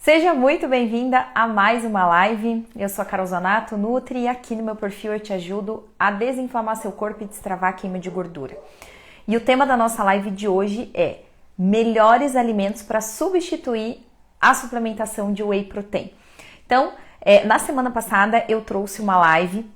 Seja muito bem-vinda a mais uma live. Eu sou a Carol Zanato, Nutri, e aqui no meu perfil eu te ajudo a desinflamar seu corpo e destravar a queima de gordura. E o tema da nossa live de hoje é melhores alimentos para substituir a suplementação de whey protein. Então, na semana passada eu trouxe uma live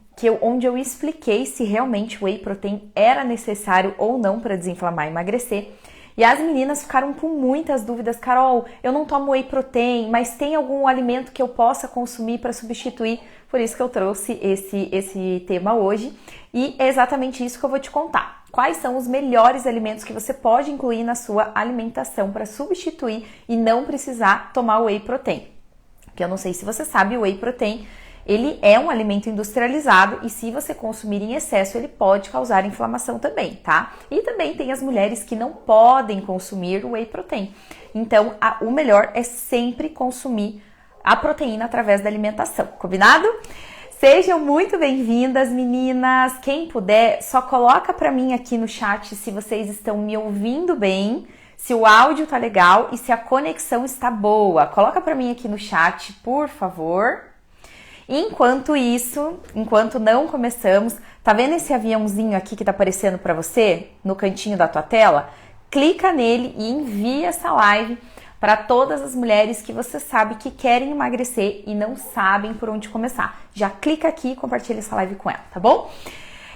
onde eu expliquei se realmente o whey protein era necessário ou não para desinflamar e emagrecer. E as meninas ficaram com muitas dúvidas. Carol, eu não tomo whey protein, mas tem algum alimento que eu possa consumir para substituir? Por isso que eu trouxe esse tema hoje. E é exatamente isso que eu vou te contar. Quais são os melhores alimentos que você pode incluir na sua alimentação para substituir e não precisar tomar whey protein? Porque eu não sei se você sabe, o whey protein ele é um alimento industrializado e se você consumir em excesso, ele pode causar inflamação também, tá? E também tem as mulheres que não podem consumir o whey protein. Então, o melhor é sempre consumir a proteína através da alimentação, combinado? Sejam muito bem-vindas, meninas. Quem puder, só coloca pra mim aqui no chat se vocês estão me ouvindo bem, se o áudio tá legal e se a conexão está boa. Coloca pra mim aqui no chat, por favor. Enquanto isso, enquanto não começamos, tá vendo esse aviãozinho aqui que tá aparecendo para você no cantinho da tua tela? Clica nele e envia essa live para todas as mulheres que você sabe que querem emagrecer e não sabem por onde começar. Já clica aqui e compartilha essa live com ela, tá bom?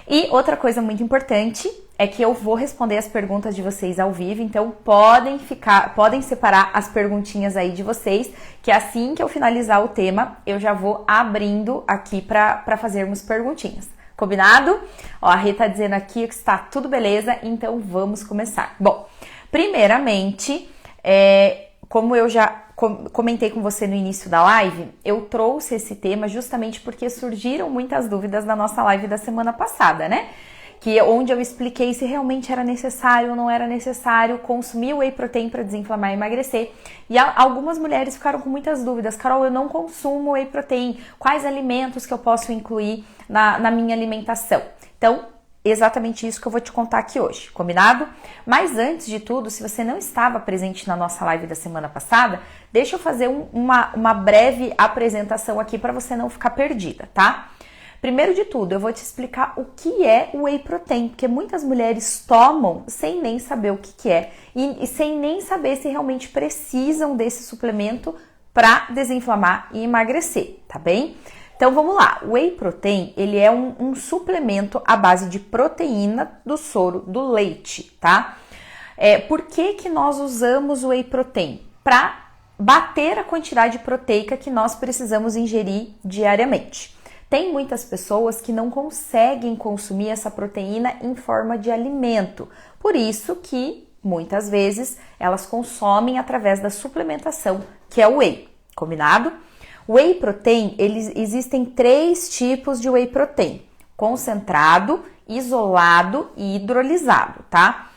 E outra coisa muito importante é que eu vou responder as perguntas de vocês ao vivo, então podem separar as perguntinhas aí de vocês, que assim que eu finalizar o tema, eu já vou abrindo aqui para fazermos perguntinhas. Combinado? Ó, a Rê tá dizendo aqui que está tudo beleza, então vamos começar. Bom, primeiramente, como eu já comentei com você no início da live, eu trouxe esse tema justamente porque surgiram muitas dúvidas na nossa live da semana passada, né? Onde eu expliquei se realmente era necessário ou não era necessário consumir whey protein para desinflamar e emagrecer. E algumas mulheres ficaram com muitas dúvidas. Carol, eu não consumo whey protein. Quais alimentos que eu posso incluir na minha alimentação? Então, exatamente isso que eu vou te contar aqui hoje, combinado? Mas antes de tudo, se você não estava presente na nossa live da semana passada, deixa eu fazer uma breve apresentação aqui para você não ficar perdida, tá? Primeiro de tudo, eu vou te explicar o que é o whey protein, porque muitas mulheres tomam sem nem saber o que é e sem nem saber se realmente precisam desse suplemento para desinflamar e emagrecer, tá bem? Então vamos lá, o whey protein ele é um suplemento à base de proteína do soro do leite, tá? Por que nós usamos o whey protein? Para bater a quantidade proteica que nós precisamos ingerir diariamente. Tem muitas pessoas que não conseguem consumir essa proteína em forma de alimento, por isso que muitas vezes elas consomem através da suplementação, que é o whey, combinado? Whey protein, existem 3 tipos de whey protein: concentrado, isolado e hidrolisado, tá?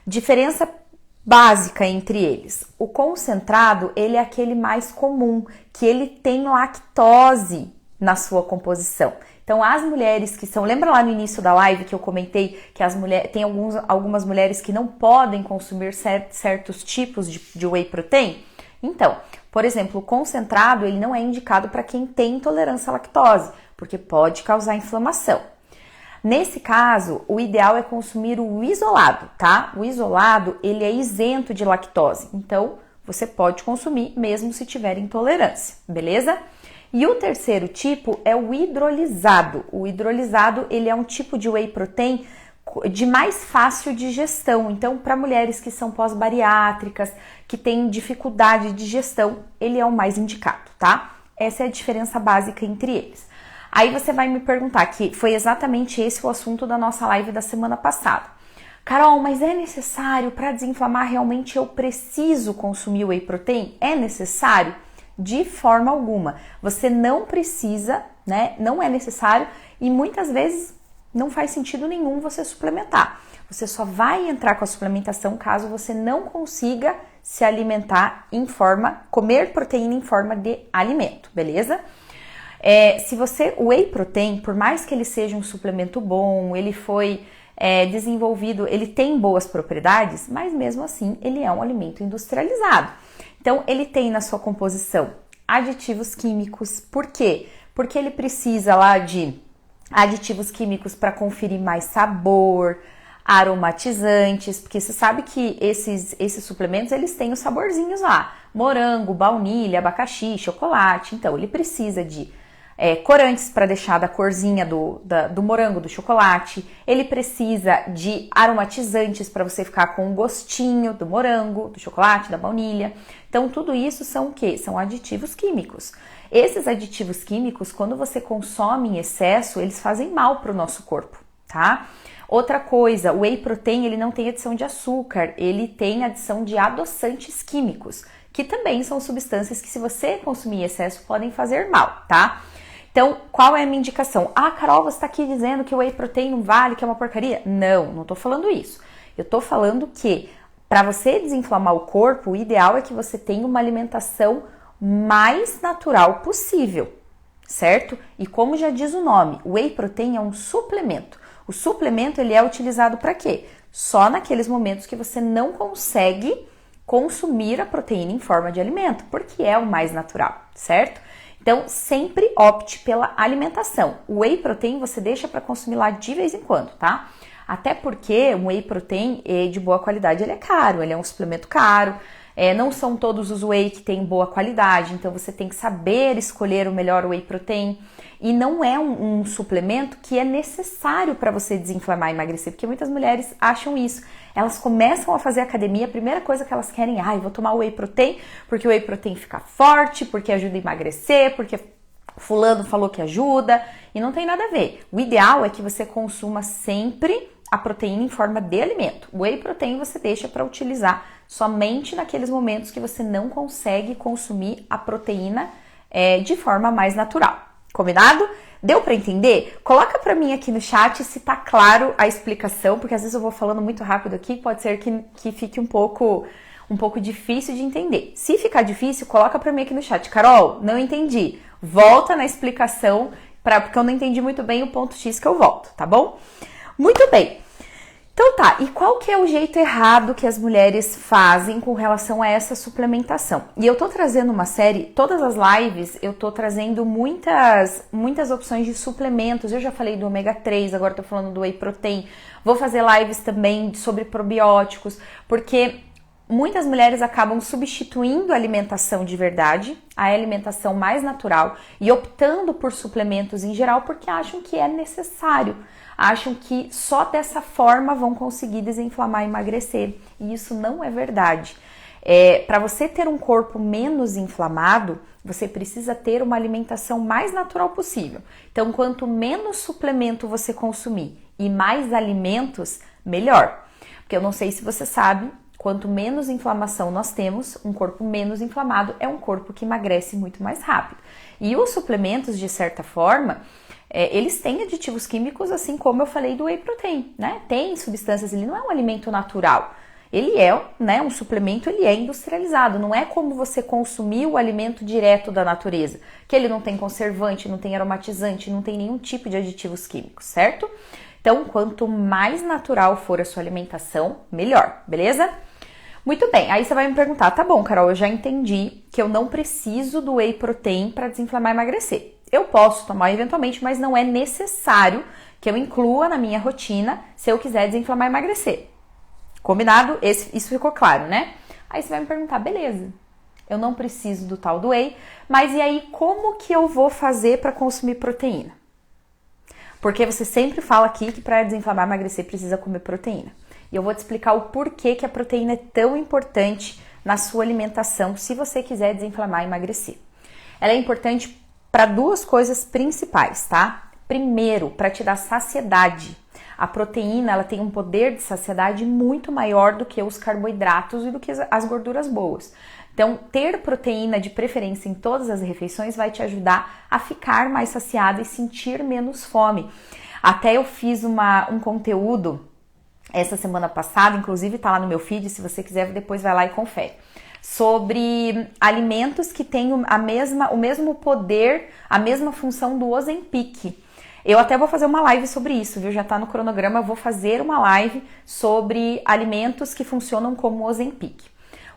Diferença básica entre eles: o concentrado, ele é aquele mais comum, que ele tem lactose na sua composição. Então, as mulheres que são... Lembra lá no início da live que eu comentei que tem algumas mulheres que não podem consumir certos tipos de whey protein? Então, por exemplo, o concentrado, ele não é indicado para quem tem intolerância à lactose, porque pode causar inflamação. Nesse caso, o ideal é consumir o isolado, tá? O isolado, ele é isento de lactose, então você pode consumir mesmo se tiver intolerância, beleza? E o terceiro tipo é o hidrolisado. O hidrolisado, ele é um tipo de whey protein de mais fácil digestão. Então, para mulheres que são pós-bariátricas, que têm dificuldade de digestão, ele é o mais indicado, tá? Essa é a diferença básica entre eles. Aí você vai me perguntar, que foi exatamente esse o assunto da nossa live da semana passada. Carol, mas é necessário para desinflamar? Realmente eu preciso consumir whey protein? É necessário? De forma alguma. Você não precisa, né? Não é necessário e muitas vezes não faz sentido nenhum você suplementar. Você só vai entrar com a suplementação caso você não consiga se alimentar comer proteína em forma de alimento, beleza? O whey protein, por mais que ele seja um suplemento bom, ele foi desenvolvido, ele tem boas propriedades, mas mesmo assim ele é um alimento industrializado. Então, ele tem na sua composição aditivos químicos. Por quê? Porque ele precisa lá de aditivos químicos para conferir mais sabor, aromatizantes, porque você sabe que esses suplementos, eles têm os saborzinhos lá, morango, baunilha, abacaxi, chocolate, então ele precisa de corantes para deixar da corzinha do morango, do chocolate, ele precisa de aromatizantes para você ficar com o gostinho do morango, do chocolate, da baunilha, então tudo isso são o quê? São aditivos químicos. Esses aditivos químicos, quando você consome em excesso, eles fazem mal para o nosso corpo, tá? Outra coisa, o whey protein, ele não tem adição de açúcar, ele tem adição de adoçantes químicos, que também são substâncias que, se você consumir em excesso, podem fazer mal, tá? Então, qual é a minha indicação? Ah, Carol, você está aqui dizendo que o whey protein não vale, que é uma porcaria? Não tô falando isso. Eu tô falando que, para você desinflamar o corpo, o ideal é que você tenha uma alimentação mais natural possível, certo? E como já diz o nome, o whey protein é um suplemento. O suplemento, ele é utilizado para quê? Só naqueles momentos que você não consegue consumir a proteína em forma de alimento, porque é o mais natural, certo? Então, sempre opte pela alimentação. O whey protein você deixa para consumir lá de vez em quando, tá? Até porque o whey protein de boa qualidade, ele é caro, ele é um suplemento caro. Não são todos os whey que têm boa qualidade, então você tem que saber escolher o melhor whey protein. E não é um suplemento que é necessário para você desinflamar e emagrecer, porque muitas mulheres acham isso. Elas começam a fazer academia, a primeira coisa que elas querem é, vou tomar whey protein, porque o whey protein fica forte, porque ajuda a emagrecer, porque fulano falou que ajuda, e não tem nada a ver. O ideal é que você consuma sempre a proteína em forma de alimento. O whey protein você deixa para utilizar somente naqueles momentos que você não consegue consumir a proteína de forma mais natural. Combinado? Deu para entender? Coloca para mim aqui no chat se tá claro a explicação, porque às vezes eu vou falando muito rápido aqui, pode ser que fique um pouco difícil de entender. Se ficar difícil, coloca para mim aqui no chat. Carol, não entendi. Volta na explicação, porque eu não entendi muito bem o ponto X que eu volto, tá bom? Muito bem. Então tá, e qual que é o jeito errado que as mulheres fazem com relação a essa suplementação? E eu tô trazendo uma série, todas as lives eu tô trazendo muitas opções de suplementos. Eu já falei do ômega 3, agora tô falando do whey protein. Vou fazer lives também sobre probióticos, porque muitas mulheres acabam substituindo a alimentação de verdade, a alimentação mais natural, e optando por suplementos em geral porque acham que é necessário. Acham que só dessa forma vão conseguir desinflamar e emagrecer. E isso não é verdade. Para você ter um corpo menos inflamado, você precisa ter uma alimentação mais natural possível. Então, quanto menos suplemento você consumir e mais alimentos, melhor. Porque eu não sei se você sabe, quanto menos inflamação nós temos, um corpo menos inflamado é um corpo que emagrece muito mais rápido. E os suplementos, de certa forma, eles têm aditivos químicos, assim como eu falei do whey protein, né? Tem substâncias, ele não é um alimento natural. Ele é, né, um suplemento, ele é industrializado. Não é como você consumir o alimento direto da natureza, que ele não tem conservante, não tem aromatizante, não tem nenhum tipo de aditivos químicos, certo? Então, quanto mais natural for a sua alimentação, melhor, beleza? Muito bem, aí você vai me perguntar, tá bom, Carol, eu já entendi que eu não preciso do whey protein para desinflamar e emagrecer. Eu posso tomar eventualmente, mas não é necessário que eu inclua na minha rotina se eu quiser desinflamar e emagrecer. Combinado? Isso ficou claro, né? Aí você vai me perguntar, beleza, eu não preciso do tal do whey, mas e aí como que eu vou fazer para consumir proteína? Porque você sempre fala aqui que para desinflamar e emagrecer precisa comer proteína. E eu vou te explicar o porquê que a proteína é tão importante na sua alimentação se você quiser desinflamar e emagrecer. Ela é importante para duas coisas principais, tá? Primeiro, para te dar saciedade. A proteína, ela tem um poder de saciedade muito maior do que os carboidratos e do que as gorduras boas. Então, ter proteína de preferência em todas as refeições vai te ajudar a ficar mais saciada e sentir menos fome. Até eu fiz um conteúdo essa semana passada, inclusive tá lá no meu feed, se você quiser depois vai lá e confere, sobre alimentos que têm o mesmo poder, a mesma função do Ozempic. Eu até vou fazer uma live sobre isso, viu? Já tá no cronograma, eu vou fazer uma live sobre alimentos que funcionam como Ozempic.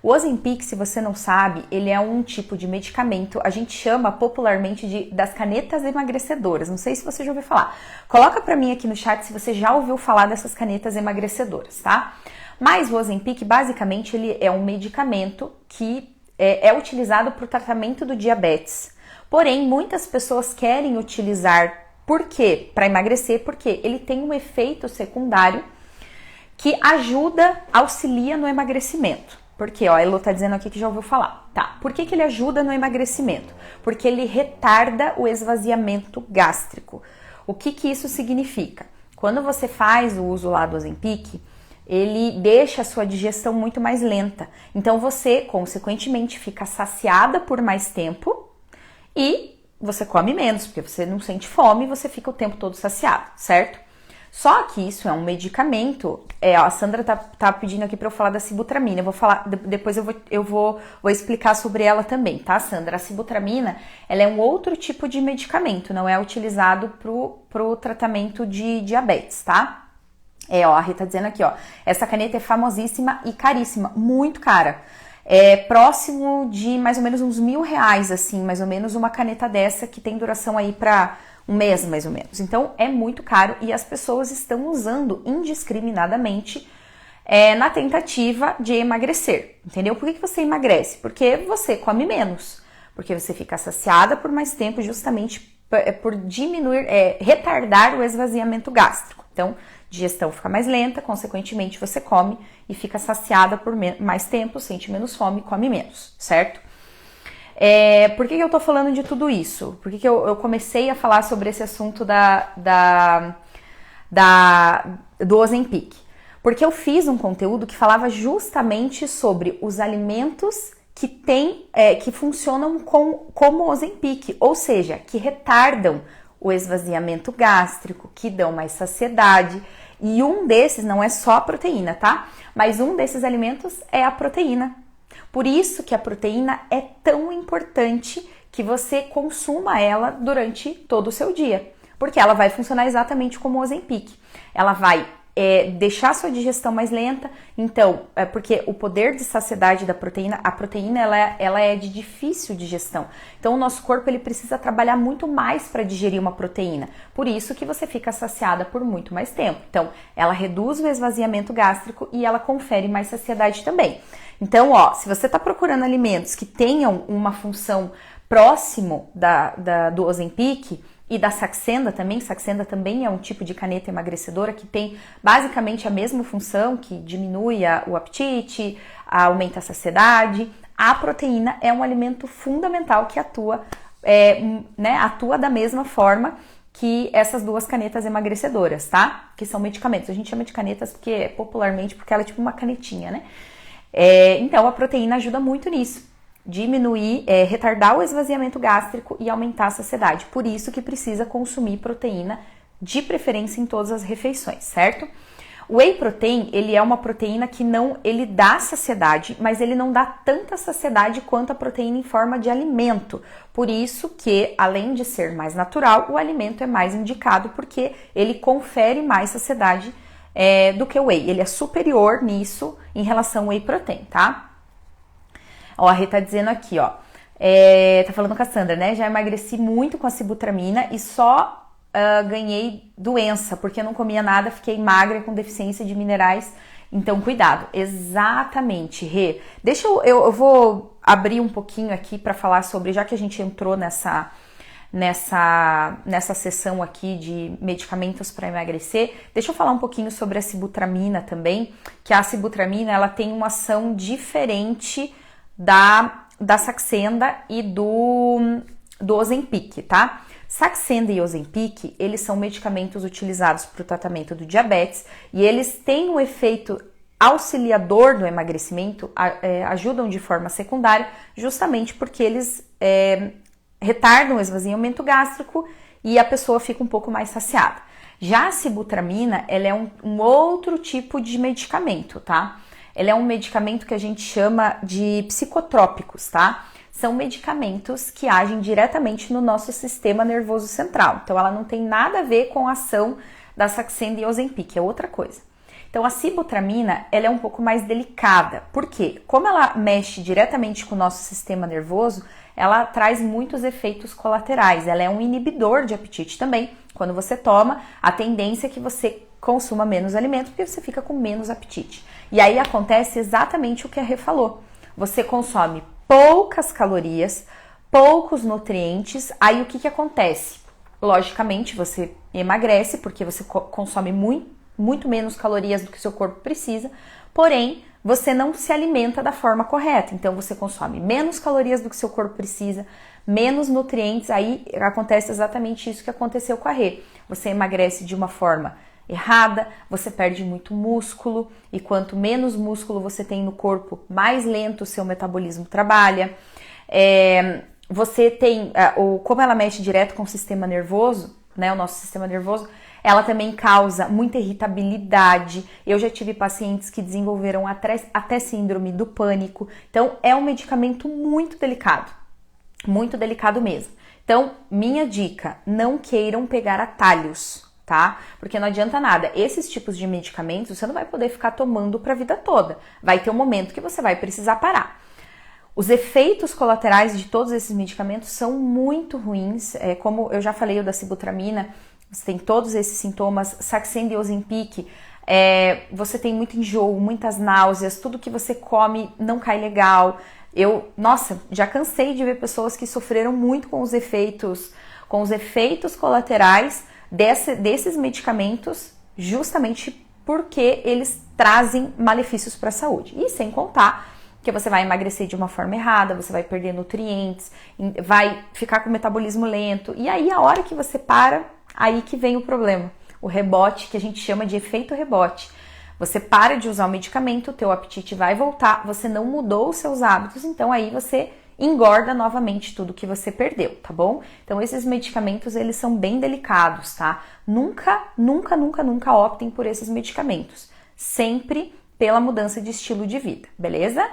O Ozempic, se você não sabe, ele é um tipo de medicamento, a gente chama popularmente das canetas emagrecedoras. Não sei se você já ouviu falar. Coloca pra mim aqui no chat se você já ouviu falar dessas canetas emagrecedoras, tá? Mas o Ozempic, basicamente, ele é um medicamento que é utilizado para o tratamento do diabetes. Porém, muitas pessoas querem utilizar, por quê? Para emagrecer, porque ele tem um efeito secundário que auxilia no emagrecimento. Porque, ó, a Elo tá dizendo aqui que já ouviu falar. Tá, por que ele ajuda no emagrecimento? Porque ele retarda o esvaziamento gástrico. O que isso significa? Quando você faz o uso lá do Ozempic, ele deixa a sua digestão muito mais lenta. Então você, consequentemente, fica saciada por mais tempo e você come menos, porque você não sente fome e você fica o tempo todo saciado, certo? Só que isso é um medicamento, a Sandra tá pedindo aqui para eu falar da sibutramina, eu vou falar, depois eu vou explicar sobre ela também, tá, Sandra? A sibutramina, ela é um outro tipo de medicamento, não é utilizado pro tratamento de diabetes, tá? A Rita tá dizendo aqui, ó, essa caneta é famosíssima e caríssima, muito cara. É próximo de mais ou menos uns R$1.000, assim, mais ou menos uma caneta dessa que tem duração aí para um mês, mais ou menos. Então, é muito caro e as pessoas estão usando indiscriminadamente na tentativa de emagrecer, entendeu? Por que você emagrece? Porque você come menos, porque você fica saciada por mais tempo justamente por diminuir, retardar o esvaziamento gástrico. Então, digestão fica mais lenta, consequentemente você come e fica saciada por mais tempo, sente menos fome, come menos, certo? Por que eu tô falando de tudo isso? Por que eu comecei a falar sobre esse assunto do Ozempic? Porque eu fiz um conteúdo que falava justamente sobre os alimentos que funcionam como Ozempic, ou seja, que retardam o esvaziamento gástrico, que dão mais saciedade. E um desses não é só a proteína, tá? Mas um desses alimentos é a proteína. Por isso que a proteína é tão importante que você consuma ela durante todo o seu dia. Porque ela vai funcionar exatamente como o Ozempic. Ela vai deixar a sua digestão mais lenta. Então, porque o poder de saciedade da proteína, a proteína ela é de difícil digestão. Então, o nosso corpo ele precisa trabalhar muito mais para digerir uma proteína. Por isso que você fica saciada por muito mais tempo. Então, ela reduz o esvaziamento gástrico e ela confere mais saciedade também. Então, ó, se você está procurando alimentos que tenham uma função próximo do Ozempic e da Saxenda também é um tipo de caneta emagrecedora que tem basicamente a mesma função, que diminui o apetite, aumenta a saciedade. A proteína é um alimento fundamental que atua da mesma forma que essas duas canetas emagrecedoras, tá? Que são medicamentos. A gente chama de canetas popularmente porque ela é tipo uma canetinha, né? Então, a proteína ajuda muito nisso. Diminuir, retardar o esvaziamento gástrico e aumentar a saciedade. Por isso que precisa consumir proteína, de preferência em todas as refeições, certo? O whey protein, ele é uma proteína que ele dá saciedade, mas ele não dá tanta saciedade quanto a proteína em forma de alimento. Por isso que, além de ser mais natural, o alimento é mais indicado porque ele confere mais saciedade do que o whey. Ele é superior nisso em relação ao whey protein, tá? Ó, a Rê tá dizendo aqui, ó, tá falando com a Sandra, né? Já emagreci muito com a sibutramina e só ganhei doença, porque eu não comia nada, fiquei magra com deficiência de minerais, então cuidado. Exatamente, Rê. Deixa eu vou abrir um pouquinho aqui para falar sobre, já que a gente entrou nessa sessão aqui de medicamentos para emagrecer, deixa eu falar um pouquinho sobre a sibutramina também, que a sibutramina, ela tem uma ação diferente da Saxenda e do Ozempic, tá? Saxenda e Ozempic, eles são medicamentos utilizados para o tratamento do diabetes e eles têm um efeito auxiliador do emagrecimento, ajudam de forma secundária, justamente porque eles retardam o esvaziamento gástrico e a pessoa fica um pouco mais saciada. Já a sibutramina, ela é um outro tipo de medicamento, tá? Ela é um medicamento que a gente chama de psicotrópicos, tá? São medicamentos que agem diretamente no nosso sistema nervoso central. Então, ela não tem nada a ver com a ação da Saxenda e Ozempic, é outra coisa. Então a sibutramina, ela é um pouco mais delicada. Por quê? Como ela mexe diretamente com o nosso sistema nervoso, ela traz muitos efeitos colaterais. Ela é um inibidor de apetite também. Quando você toma, a tendência é que você consuma menos alimento, porque você fica com menos apetite. E aí acontece exatamente o que a Rê falou. Você consome poucas calorias, poucos nutrientes, aí o que acontece? Logicamente, você emagrece, porque você consome muito menos calorias do que o seu corpo precisa, porém, você não se alimenta da forma correta. Então, você consome menos calorias do que o seu corpo precisa, menos nutrientes, aí acontece exatamente isso que aconteceu com a Rê. Você emagrece de uma forma errada, você perde muito músculo, e quanto menos músculo você tem no corpo, mais lento o seu metabolismo trabalha. Você tem, como ela mexe direto com o sistema nervoso, né, o nosso sistema nervoso, ela também causa muita irritabilidade. Eu já tive pacientes que desenvolveram até síndrome do pânico. Então, é um medicamento muito delicado mesmo. Então, minha dica, não queiram pegar atalhos, tá? Porque não adianta nada. Esses tipos de medicamentos você não vai poder ficar tomando para a vida toda. Vai ter um momento que você vai precisar parar. Os efeitos colaterais de todos esses medicamentos são muito ruins. Como eu já falei, o da sibutramina, você tem todos esses sintomas. Saxenda e Ozempic, você tem muito enjoo, muitas náuseas, tudo que você come não cai legal. Nossa, já cansei de ver pessoas que sofreram muito com os efeitos colaterais desses medicamentos, justamente porque eles trazem malefícios para a saúde. E sem contar que você vai emagrecer de uma forma errada, você vai perder nutrientes, vai ficar com o metabolismo lento. E aí, a hora que você para, aí que vem o problema. O rebote, que a gente chama de efeito rebote. Você para de usar o medicamento, o teu apetite vai voltar, você não mudou os seus hábitos, então aí você engorda novamente tudo que você perdeu, tá bom? Então esses medicamentos, eles são bem delicados, tá? Nunca optem por esses medicamentos. Sempre pela mudança de estilo de vida, beleza?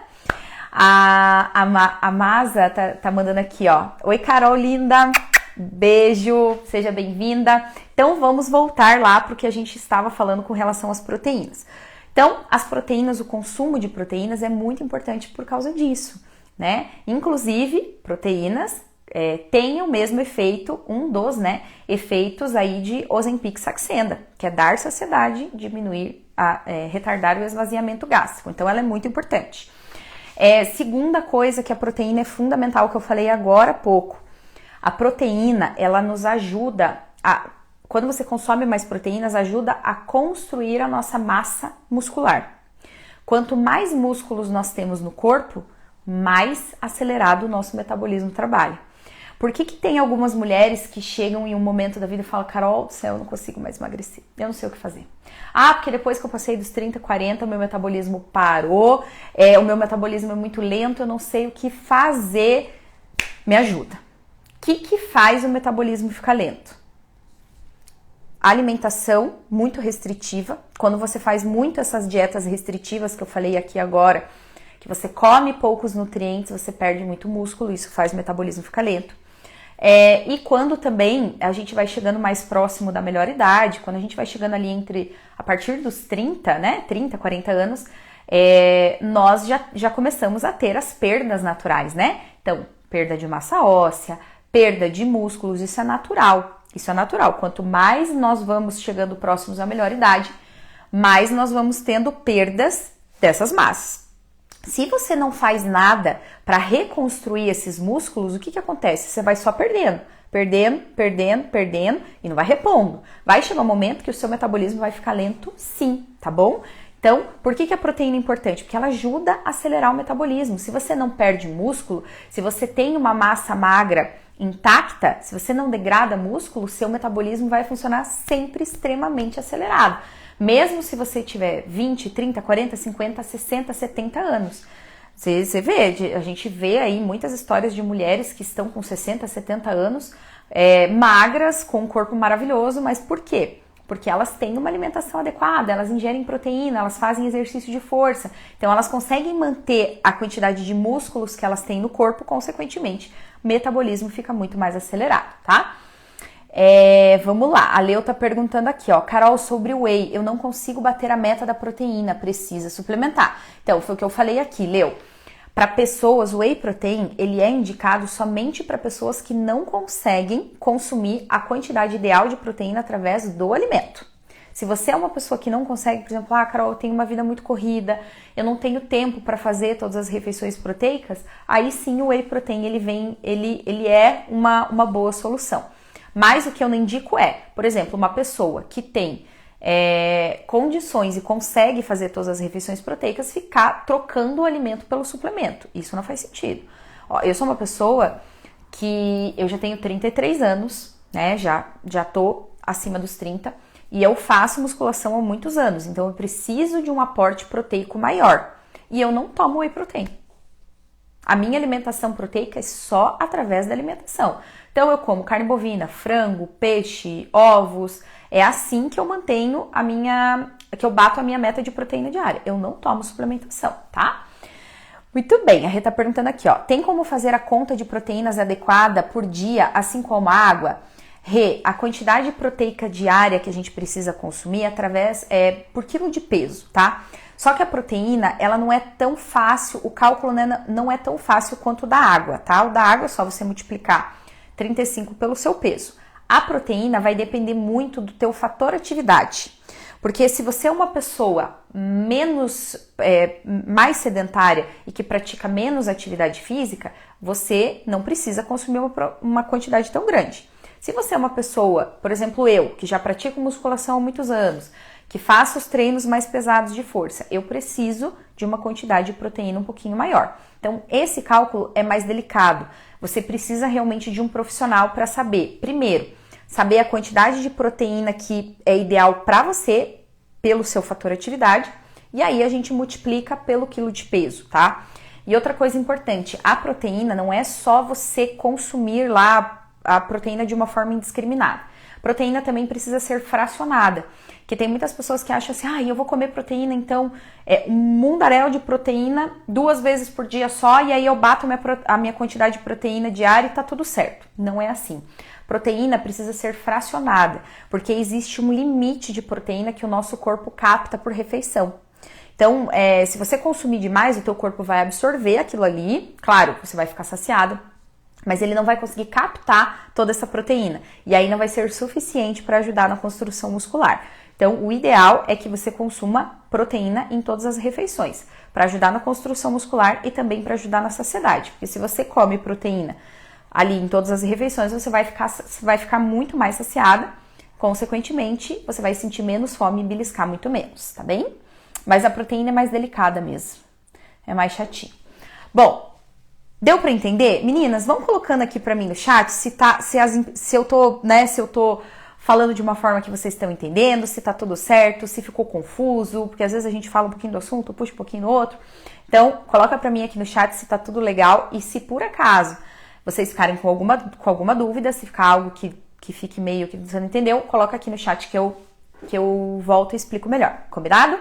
A Masa tá mandando aqui, ó. Oi, Carol linda! Beijo, seja bem-vinda. Então vamos voltar lá para o que a gente estava falando com relação às proteínas. Então, as proteínas, o consumo de proteínas é muito importante por causa disso, né? Inclusive, proteínas têm o mesmo efeito, um dos, né, efeitos aí de Ozempic e Saxenda, que é dar saciedade, diminuir, retardar o esvaziamento gástrico. Então, ela é muito importante. Segunda coisa que a proteína é fundamental, que eu falei agora há pouco. A proteína, ela nos ajuda quando você consome mais proteínas, ajuda a construir a nossa massa muscular. Quanto mais músculos nós temos no corpo, mais acelerado o nosso metabolismo trabalha. Por que tem algumas mulheres que chegam em um momento da vida e falam: Carol do céu, eu não consigo mais emagrecer, eu não sei o que fazer. Porque depois que eu passei dos 30, 40, o meu metabolismo parou, o meu metabolismo é muito lento, eu não sei o que fazer, me ajuda. O que faz o metabolismo ficar lento? A alimentação muito restritiva. Quando você faz muito essas dietas restritivas que eu falei aqui agora, que você come poucos nutrientes, você perde muito músculo, isso faz o metabolismo ficar lento. E quando também a gente vai chegando mais próximo da melhor idade, quando a gente vai chegando ali a partir dos 30, né, 30, 40 anos, nós já começamos a ter as perdas naturais, né? Então, perda de massa óssea, perda de músculos, isso é natural. Isso é natural. Quanto mais nós vamos chegando próximos à melhor idade, mais nós vamos tendo perdas dessas massas. Se você não faz nada para reconstruir esses músculos, o que acontece? Você vai só perdendo e não vai repondo. Vai chegar um momento que o seu metabolismo vai ficar lento, sim, tá bom? Então, por que a proteína é importante? Porque ela ajuda a acelerar o metabolismo. Se você não perde músculo, se você tem uma massa magra intacta, se você não degrada músculo, seu metabolismo vai funcionar sempre extremamente acelerado. Mesmo se você tiver 20, 30, 40, 50, 60, 70 anos. Você vê, a gente vê aí muitas histórias de mulheres que estão com 60, 70 anos, magras, com um corpo maravilhoso, mas por quê? Porque elas têm uma alimentação adequada, elas ingerem proteína, elas fazem exercício de força, então elas conseguem manter a quantidade de músculos que elas têm no corpo, consequentemente, o metabolismo fica muito mais acelerado, tá? Vamos lá, a Leo tá perguntando aqui, ó, Carol, sobre o whey, eu não consigo bater a meta da proteína, precisa suplementar. Então, foi o que eu falei aqui, Leo. Para pessoas, o whey protein, ele é indicado somente para pessoas que não conseguem consumir a quantidade ideal de proteína através do alimento. Se você é uma pessoa que não consegue, por exemplo, Carol, eu tenho uma vida muito corrida, eu não tenho tempo para fazer todas as refeições proteicas, aí sim o whey protein, ele é uma boa solução. Mas o que eu não indico é, por exemplo, uma pessoa que tem condições e consegue fazer todas as refeições proteicas, ficar trocando o alimento pelo suplemento. Isso não faz sentido. Ó, eu sou uma pessoa que eu já tenho 33 anos, né? Já tô acima dos 30 e eu faço musculação há muitos anos, então eu preciso de um aporte proteico maior. E eu não tomo whey protein. A minha alimentação proteica é só através da alimentação. Então eu como carne bovina, frango, peixe, ovos. É assim que eu mantenho que eu bato a minha meta de proteína diária. Eu não tomo suplementação, tá? Muito bem, a Rê tá perguntando aqui, ó. Tem como fazer a conta de proteínas adequada por dia, assim como a água? Rê, a quantidade proteica diária que a gente precisa consumir por quilo de peso, tá? Só que a proteína, ela não é tão fácil, o cálculo, né, não é tão fácil quanto o da água, tá? O da água é só você multiplicar 35 pelo seu peso. A proteína vai depender muito do teu fator atividade. Porque se você é uma pessoa mais sedentária e que pratica menos atividade física, você não precisa consumir uma quantidade tão grande. Se você é uma pessoa, por exemplo, eu, que já pratico musculação há muitos anos, que faço os treinos mais pesados de força, eu preciso de uma quantidade de proteína um pouquinho maior. Então, esse cálculo é mais delicado. Você precisa realmente de um profissional para saber, primeiro, saber a quantidade de proteína que é ideal para você, pelo seu fator atividade, e aí a gente multiplica pelo quilo de peso, tá? E outra coisa importante, a proteína não é só você consumir lá a proteína de uma forma indiscriminada. Proteína também precisa ser fracionada, que tem muitas pessoas que acham assim, eu vou comer proteína, então um mundaréu de proteína 2 vezes por dia só, e aí eu bato a minha quantidade de proteína diária e tá tudo certo. Não é assim. Proteína precisa ser fracionada, porque existe um limite de proteína que o nosso corpo capta por refeição. Então, se você consumir demais, o teu corpo vai absorver aquilo ali, claro, você vai ficar saciado, mas ele não vai conseguir captar toda essa proteína. E aí não vai ser suficiente para ajudar na construção muscular. Então, o ideal é que você consuma proteína em todas as refeições, para ajudar na construção muscular e também para ajudar na saciedade. Porque se você come proteína ali em todas as refeições, você vai ficar muito mais saciada. Consequentemente, você vai sentir menos fome e beliscar muito menos, tá bem? Mas a proteína é mais delicada mesmo. É mais chatinho. Bom, deu para entender? Meninas, vão colocando aqui para mim no chat se eu tô falando de uma forma que vocês estão entendendo, se tá tudo certo, se ficou confuso, porque às vezes a gente fala um pouquinho do assunto, puxa um pouquinho no outro. Então, coloca para mim aqui no chat se tá tudo legal e se por acaso vocês ficarem com alguma dúvida, se ficar algo que fique meio que você não entendeu, coloca aqui no chat que eu volto e explico melhor, combinado?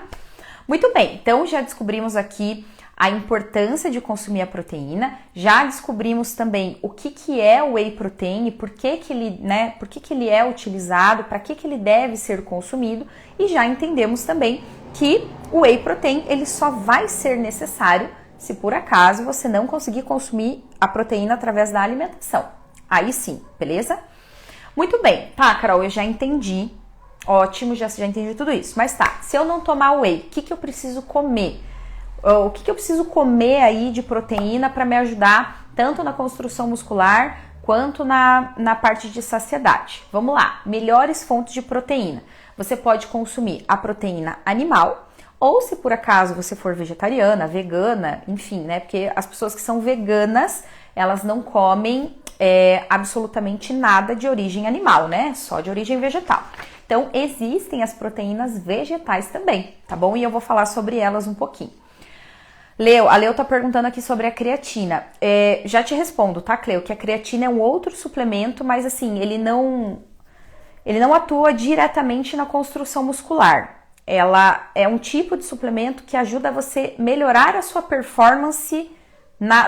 Muito bem, então já descobrimos aqui a importância de consumir a proteína, já descobrimos também o que é o whey protein, por que ele é utilizado, para que ele deve ser consumido, e já entendemos também que o whey protein ele só vai ser necessário se por acaso você não conseguir consumir a proteína através da alimentação. Aí sim, beleza? Muito bem, tá, Carol, eu já entendi. Ótimo, já entendi tudo isso. Mas tá, se eu não tomar whey, o que eu preciso comer? O que eu preciso comer aí de proteína para me ajudar tanto na construção muscular quanto na parte de saciedade? Vamos lá, melhores fontes de proteína. Você pode consumir a proteína animal, ou se por acaso você for vegetariana, vegana, enfim, né? Porque as pessoas que são veganas, elas não comem absolutamente nada de origem animal, né? Só de origem vegetal. Então, existem as proteínas vegetais também, tá bom? E eu vou falar sobre elas um pouquinho. A Leo tá perguntando aqui sobre a creatina. Já te respondo, tá, Cleo? Que a creatina é um outro suplemento, mas assim, ele não atua diretamente na construção muscular. Ela é um tipo de suplemento que ajuda você melhorar a sua performance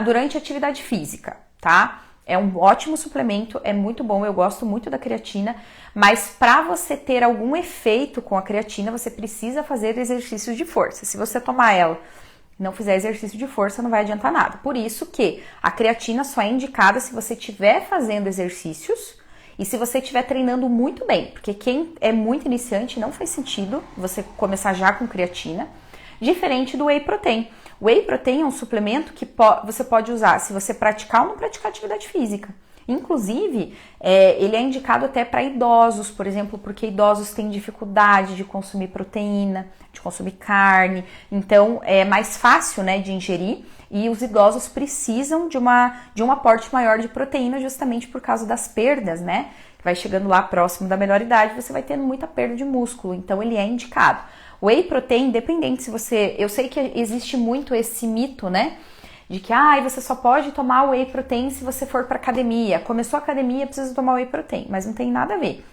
durante a atividade física, tá? é um ótimo suplemento, é muito bom, eu gosto muito da creatina, mas para você ter algum efeito com a creatina, você precisa fazer exercícios de força. Se você tomar ela e não fizer exercício de força, não vai adiantar nada. Por isso que a creatina só é indicada se você estiver fazendo exercícios e se você estiver treinando muito bem, porque quem é muito iniciante não faz sentido você começar já com creatina, diferente do whey protein. O whey protein é um suplemento que você pode usar se você praticar ou não praticar atividade física. Inclusive, ele é indicado até para idosos, por exemplo, porque idosos têm dificuldade de consumir proteína, de consumir carne, então é mais fácil, né, de ingerir, e os idosos precisam de um aporte maior de proteína justamente por causa das perdas, né? Vai chegando lá próximo da melhor idade, você vai tendo muita perda de músculo, então ele é indicado. O whey protein, independente se você... Eu sei que existe muito esse mito, né? De que você só pode tomar whey protein se você for para academia. Começou a academia, precisa tomar whey protein, mas não tem nada a ver.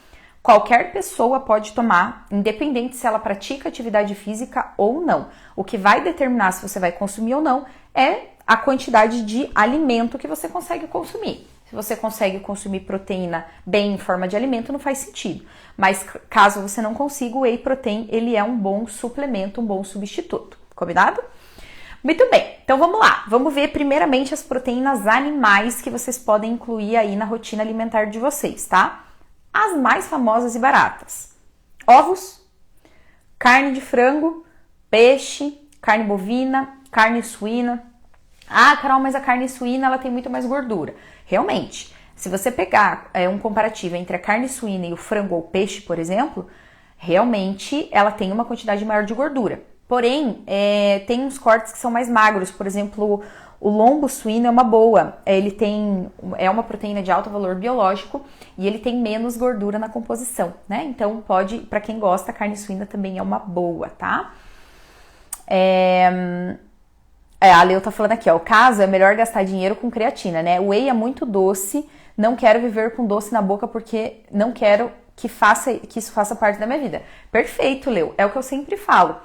Qualquer pessoa pode tomar, independente se ela pratica atividade física ou não. O que vai determinar se você vai consumir ou não é a quantidade de alimento que você consegue consumir. Se você consegue consumir proteína bem em forma de alimento, não faz sentido. Mas caso você não consiga, o whey protein, ele é um bom suplemento, um bom substituto. Combinado? Muito bem, então vamos lá. Vamos ver primeiramente as proteínas animais que vocês podem incluir aí na rotina alimentar de vocês, tá? As mais famosas e baratas. Ovos, carne de frango, peixe, carne bovina, carne suína. Carol, mas a carne suína ela tem muito mais gordura. Realmente, se você pegar um comparativo entre a carne suína e o frango ou peixe, por exemplo, realmente ela tem uma quantidade maior de gordura. Porém, tem uns cortes que são mais magros, por exemplo, o lombo suíno é uma boa, é uma proteína de alto valor biológico e ele tem menos gordura na composição, né? Então para quem gosta, a carne suína também é uma boa, tá? A Leo tá falando aqui, ó, o caso é melhor gastar dinheiro com creatina, né? O whey é muito doce, não quero viver com doce na boca porque não quero que isso faça parte da minha vida. Perfeito, Leo, é o que eu sempre falo.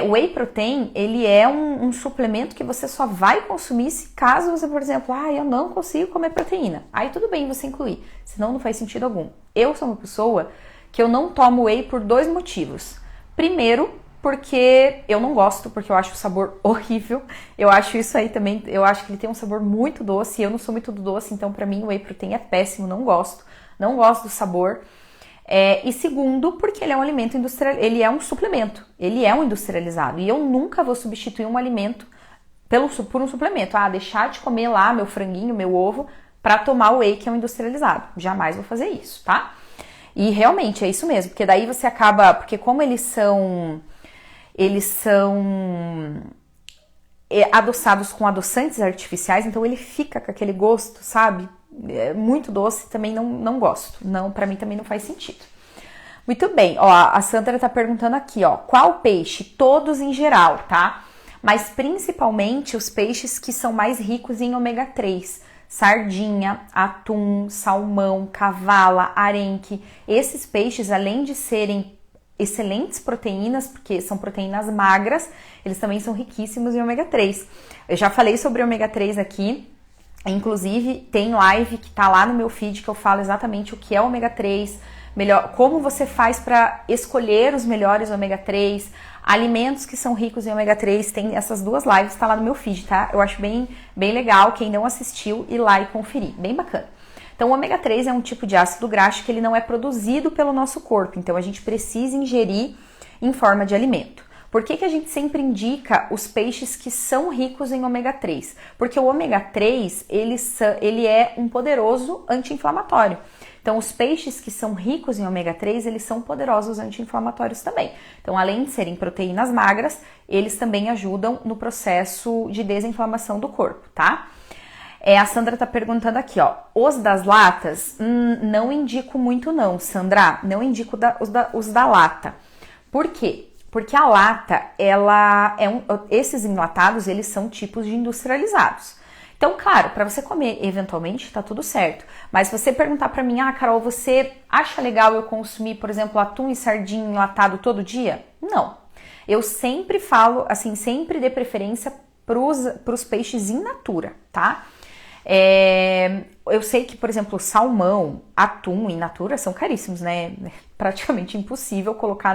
O whey protein, ele é um suplemento que você só vai consumir se caso você, por exemplo, eu não consigo comer proteína. Aí tudo bem você incluir, senão não faz sentido algum. Eu sou uma pessoa que eu não tomo whey por 2 motivos. Primeiro, porque eu não gosto, porque eu acho o sabor horrível. Eu acho isso aí também, eu acho que ele tem um sabor muito doce, e eu não sou muito do doce, então pra mim o whey protein é péssimo, não gosto do sabor. E segundo, porque ele é um alimento industrial, ele é um suplemento, ele é um industrializado, e eu nunca vou substituir um alimento por um suplemento. Deixar de comer lá meu franguinho, meu ovo, pra tomar o whey que é um industrializado. Jamais vou fazer isso, tá? E realmente é isso mesmo, porque daí você acaba, porque como eles são adoçados com adoçantes artificiais, então ele fica com aquele gosto, sabe? Muito doce, também não gosto. Não, pra mim também não faz sentido. Muito bem, ó, a Sandra tá perguntando aqui, ó, qual peixe? Todos em geral, tá? Mas principalmente os peixes que são mais ricos em ômega 3. Sardinha, atum, salmão, cavala, arenque. Esses peixes, além de serem excelentes proteínas, porque são proteínas magras, eles também são riquíssimos em ômega 3. Eu já falei sobre ômega 3 aqui, inclusive tem live que tá lá no meu feed que eu falo exatamente o que é ômega 3, como você faz para escolher os melhores ômega 3, alimentos que são ricos em ômega 3, tem essas 2 lives, tá lá no meu feed, tá? Eu acho bem legal, quem não assistiu, ir lá e conferir, bem bacana. Então, o ômega 3 é um tipo de ácido graxo que ele não é produzido pelo nosso corpo, então a gente precisa ingerir em forma de alimento. Por que a gente sempre indica os peixes que são ricos em ômega 3? Porque o ômega 3, ele é um poderoso anti-inflamatório. Então, os peixes que são ricos em ômega 3, eles são poderosos anti-inflamatórios também. Então, além de serem proteínas magras, eles também ajudam no processo de desinflamação do corpo, tá? A Sandra tá perguntando aqui, ó, os das latas, não indico muito não, Sandra, não indico os da lata. Por quê? Porque a lata, esses enlatados, eles são tipos de industrializados. Então, claro, para você comer eventualmente, tá tudo certo. Mas se você perguntar para mim, Carol, você acha legal eu consumir, por exemplo, atum e sardinha enlatado todo dia? Não. Eu sempre falo, assim, sempre dê preferência pros peixes in natura, tá? eu sei que, por exemplo, salmão, atum in natura são caríssimos, né? É praticamente impossível colocar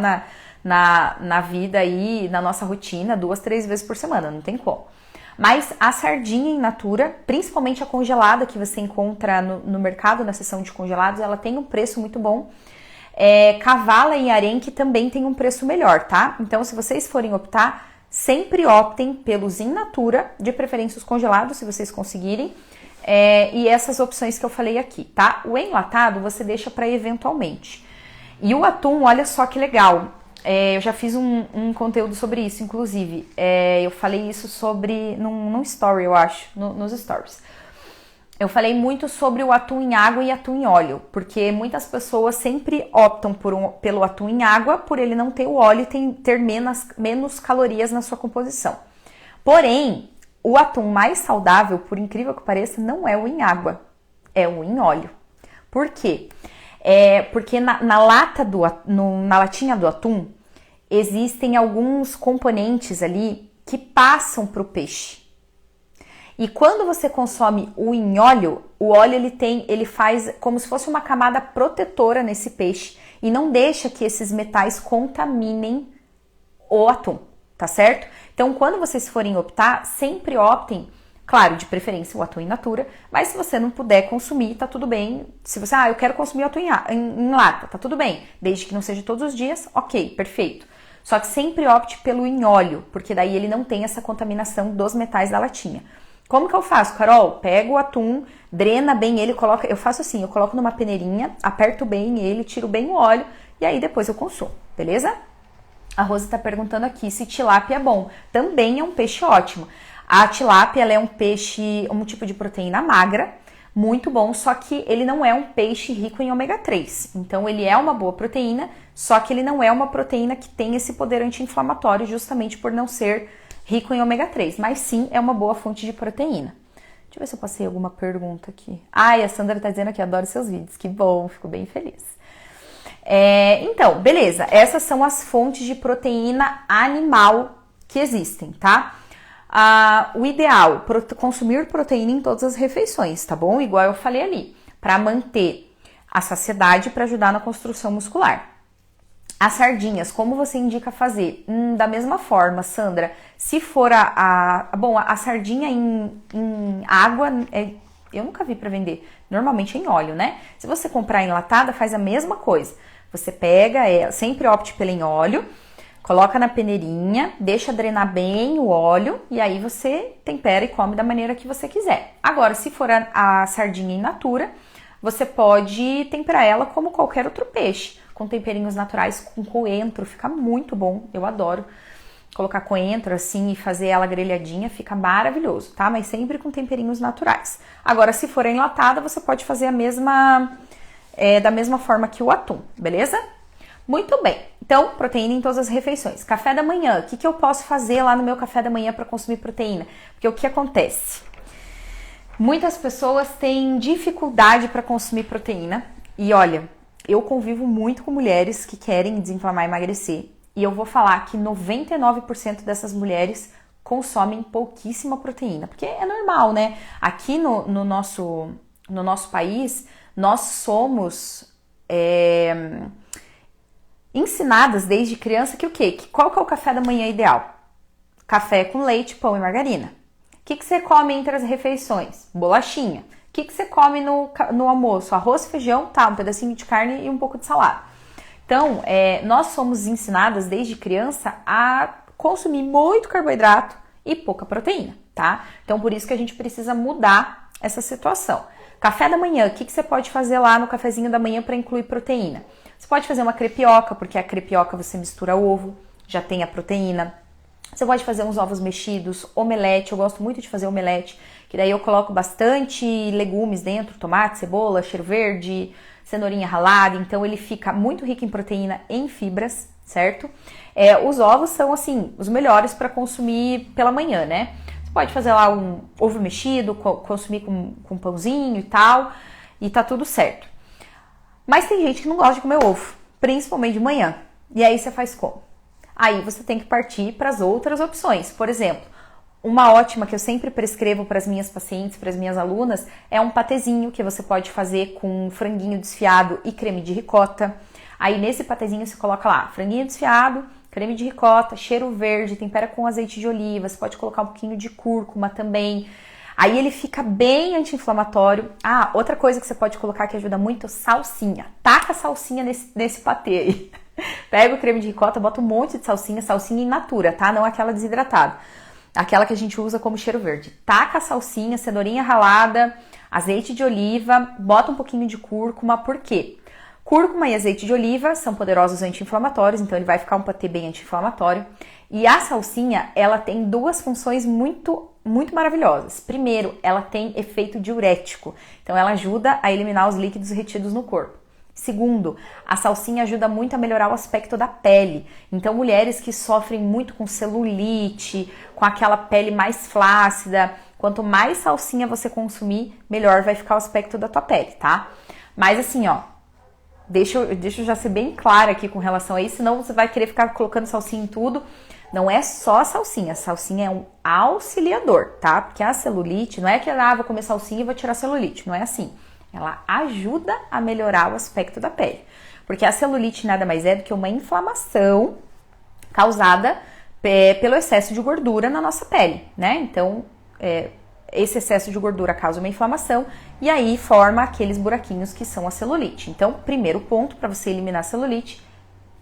na vida aí, na nossa rotina, 2, 3 vezes por semana, não tem como. Mas a sardinha in natura, principalmente a congelada que você encontra no mercado, na seção de congelados, ela tem um preço muito bom. Cavala e arenque também tem um preço melhor, tá? Então, se vocês forem optar, sempre optem pelos in natura, de preferência os congelados, se vocês conseguirem. E essas opções que eu falei aqui, tá? O enlatado você deixa para eventualmente. E o atum, olha só que legal. Eu já fiz um conteúdo sobre isso, inclusive. Eu falei isso sobre num story, eu acho, nos stories. Eu falei muito sobre o atum em água e atum em óleo, porque muitas pessoas sempre optam pelo atum em água, por ele não ter o óleo e ter menos calorias na sua composição. Porém, o atum mais saudável, por incrível que pareça, não é o em água, é o em óleo. Por quê? Porque na latinha do atum, existem alguns componentes ali que passam para o peixe. E quando você consome o óleo ele faz como se fosse uma camada protetora nesse peixe e não deixa que esses metais contaminem o atum, tá certo? Então, quando vocês forem optar, sempre optem, claro, de preferência o atum in natura, mas se você não puder consumir, tá tudo bem. Se você, eu quero consumir atum em lata, tá tudo bem, desde que não seja todos os dias, ok, perfeito. Só que sempre opte pelo em óleo, porque daí ele não tem essa contaminação dos metais da latinha. Como que eu faço, Carol? Pego o atum, drena bem ele, eu faço assim, eu coloco numa peneirinha, aperto bem ele, tiro bem o óleo e aí depois eu consumo, beleza? A Rosa está perguntando aqui se tilápia é bom. Também é um peixe ótimo. A tilápia ela é um peixe, um tipo de proteína magra, muito bom, só que ele não é um peixe rico em ômega 3. Então ele é uma boa proteína, só que ele não é uma proteína que tem esse poder anti-inflamatório justamente por não ser rico em ômega 3, mas sim é uma boa fonte de proteína. Deixa eu ver se eu passei alguma pergunta aqui. E a Sandra tá dizendo aqui, adoro seus vídeos, que bom, fico bem feliz. Então, beleza, essas são as fontes de proteína animal que existem, tá? O ideal, consumir proteína em todas as refeições, tá bom? Igual eu falei ali, para manter a saciedade, para ajudar na construção muscular. As sardinhas, como você indica fazer? Da mesma forma, Sandra, se for a sardinha em água, eu nunca vi para vender, normalmente é em óleo, né? Se você comprar enlatada, faz a mesma coisa. Você pega, sempre opte pelo em óleo, coloca na peneirinha, deixa drenar bem o óleo e aí você tempera e come da maneira que você quiser. Agora, se for a sardinha in natura, você pode temperar ela como qualquer outro peixe, com temperinhos naturais, com coentro, fica muito bom, eu adoro colocar coentro assim e fazer ela grelhadinha, fica maravilhoso, tá? Mas sempre com temperinhos naturais. Agora, se for enlatada, você pode fazer da mesma forma que o atum, beleza? Muito bem, então proteína em todas as refeições. Café da manhã, o que eu posso fazer lá no meu café da manhã para consumir proteína? Porque o que acontece? Muitas pessoas têm dificuldade para consumir proteína e olha, eu convivo muito com mulheres que querem desinflamar e emagrecer e eu vou falar que 99% dessas mulheres consomem pouquíssima proteína, porque é normal, né? Aqui no nosso país, nós somos ensinadas desde criança que o quê? Qual que é o café da manhã ideal? Café com leite, pão e margarina. O que você come entre as refeições? Bolachinha. O que você come no almoço? Arroz, feijão, um pedacinho de carne e um pouco de salada. Então, nós somos ensinadas desde criança a consumir muito carboidrato e pouca proteína, tá? Então, por isso que a gente precisa mudar essa situação. Café da manhã, o que você pode fazer lá no cafezinho da manhã para incluir proteína? Você pode fazer uma crepioca, porque a crepioca você mistura ovo, já tem a proteína. Você pode fazer uns ovos mexidos, omelete, eu gosto muito de fazer omelete, que daí eu coloco bastante legumes dentro, tomate, cebola, cheiro verde, cenourinha ralada, então ele fica muito rico em proteína e em fibras, certo? Os ovos são, assim, os melhores para consumir pela manhã, né? Você pode fazer lá um ovo mexido, consumir com pãozinho e tal, e tá tudo certo. Mas tem gente que não gosta de comer ovo, principalmente de manhã. E aí você faz como? Aí você tem que partir para as outras opções. Por exemplo, uma ótima que eu sempre prescrevo para as minhas pacientes, para as minhas alunas, é um patezinho que você pode fazer com franguinho desfiado e creme de ricota. Aí nesse patezinho você coloca lá, franguinho desfiado, creme de ricota, cheiro verde, tempera com azeite de oliva, você pode colocar um pouquinho de cúrcuma também. Aí ele fica bem anti-inflamatório. Ah, outra coisa que você pode colocar que ajuda muito, salsinha. Taca a salsinha nesse patê aí. Pega o creme de ricota, bota um monte de salsinha in natura, tá? Não aquela desidratada. Aquela que a gente usa como cheiro verde. Taca a salsinha, cenourinha ralada, azeite de oliva, bota um pouquinho de cúrcuma, por quê? Cúrcuma e azeite de oliva são poderosos anti-inflamatórios, então ele vai ficar um patê bem anti-inflamatório. E a salsinha, ela tem duas funções muito maravilhosas. Primeiro, ela tem efeito diurético, então ela ajuda a eliminar os líquidos retidos no corpo. Segundo, a salsinha ajuda muito a melhorar o aspecto da pele. Então, mulheres que sofrem muito com celulite, com aquela pele mais flácida, quanto mais salsinha você consumir, melhor vai ficar o aspecto da tua pele, tá? Mas assim, ó, deixa eu já ser bem clara aqui com relação a isso, senão você vai querer ficar colocando salsinha em tudo. Não é só a salsinha é um auxiliador, tá? Porque a celulite, não é que vou comer salsinha e vou tirar a celulite, não é assim. Ela ajuda a melhorar o aspecto da pele. Porque a celulite nada mais é do que uma inflamação causada pelo excesso de gordura na nossa pele, né? Então, esse excesso de gordura causa uma inflamação e aí forma aqueles buraquinhos que são a celulite. Então, primeiro ponto para você eliminar a celulite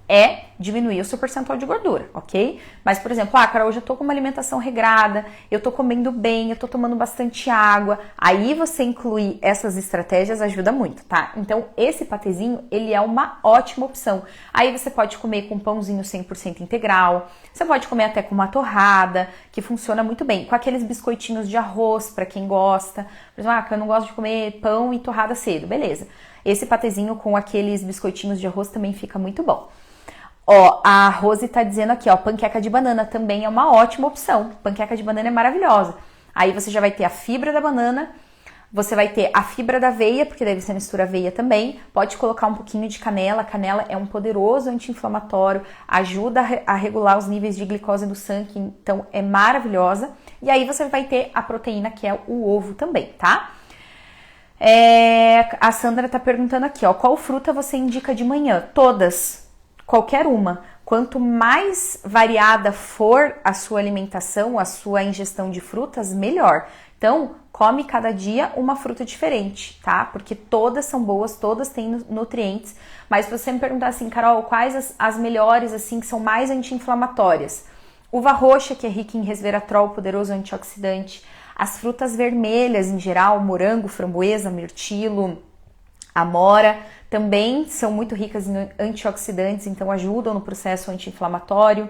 é diminuir o seu percentual de gordura, ok? Mas, por exemplo, Carol, hoje eu tô com uma alimentação regrada, eu tô comendo bem, eu tô tomando bastante água. Aí você incluir essas estratégias ajuda muito, tá? Então, esse patezinho, ele é uma ótima opção. Aí você pode comer com pãozinho 100% integral, você pode comer até com uma torrada, que funciona muito bem. Com aqueles biscoitinhos de arroz, para quem gosta. Por exemplo, eu não gosto de comer pão e torrada cedo, beleza. Esse patezinho com aqueles biscoitinhos de arroz também fica muito bom. Ó, a Rose tá dizendo aqui, ó, panqueca de banana também é uma ótima opção. Panqueca de banana é maravilhosa. Aí você já vai ter a fibra da banana, você vai ter a fibra da aveia, porque daí você mistura aveia também. Pode colocar um pouquinho de canela. Canela é um poderoso anti-inflamatório, ajuda a regular os níveis de glicose do sangue, então é maravilhosa. E aí você vai ter a proteína, que é o ovo também, tá? A Sandra tá perguntando aqui, ó, qual fruta você indica de manhã? Todas. Qualquer uma. Quanto mais variada for a sua alimentação, a sua ingestão de frutas, melhor. Então, come cada dia uma fruta diferente, tá? Porque todas são boas, todas têm nutrientes. Mas se você me perguntar assim, Carol, quais as melhores, assim, que são mais anti-inflamatórias? Uva roxa, que é rica em resveratrol, poderoso antioxidante. As frutas vermelhas, em geral, morango, framboesa, mirtilo, amora, também são muito ricas em antioxidantes, então ajudam no processo anti-inflamatório.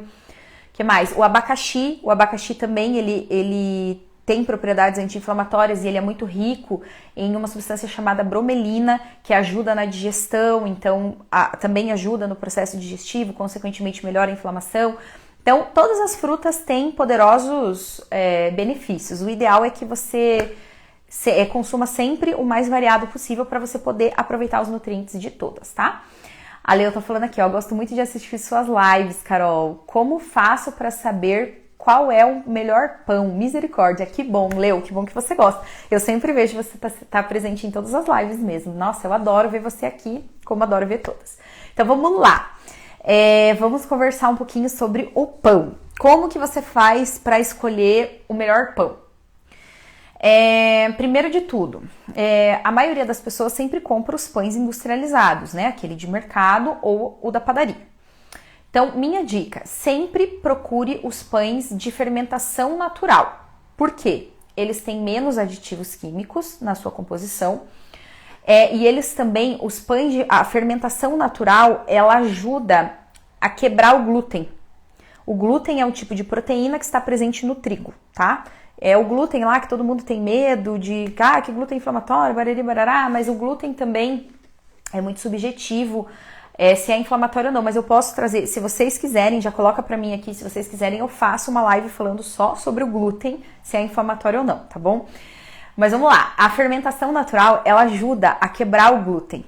Que mais? O abacaxi também, ele tem propriedades anti-inflamatórias e ele é muito rico em uma substância chamada bromelina, que ajuda na digestão, então também ajuda no processo digestivo, consequentemente melhora a inflamação. Então, todas as frutas têm poderosos benefícios. O ideal é que você consuma sempre o mais variado possível para você poder aproveitar os nutrientes de todas, tá? A Leo tá falando aqui, ó, gosto muito de assistir suas lives, Carol. Como faço para saber qual é o melhor pão? Misericórdia, que bom, Leo, que bom que você gosta. Eu sempre vejo você tá presente em todas as lives mesmo. Nossa, eu adoro ver você aqui, como adoro ver todas. Então vamos lá. Vamos conversar um pouquinho sobre o pão. Como que você faz para escolher o melhor pão? Primeiro de tudo, a maioria das pessoas sempre compra os pães industrializados, né? Aquele de mercado ou o da padaria. Então, minha dica, sempre procure os pães de fermentação natural. Por quê? Eles têm menos aditivos químicos na sua composição. E eles também, a fermentação natural, ela ajuda a quebrar o glúten. O glúten é um tipo de proteína que está presente no trigo, tá? É o glúten lá que todo mundo tem medo de, que glúten é inflamatório, barari, barará, mas o glúten também é muito subjetivo, se é inflamatório ou não, mas eu posso trazer, se vocês quiserem, já coloca pra mim aqui, se vocês quiserem eu faço uma live falando só sobre o glúten, se é inflamatório ou não, tá bom? Mas vamos lá, a fermentação natural, ela ajuda a quebrar o glúten.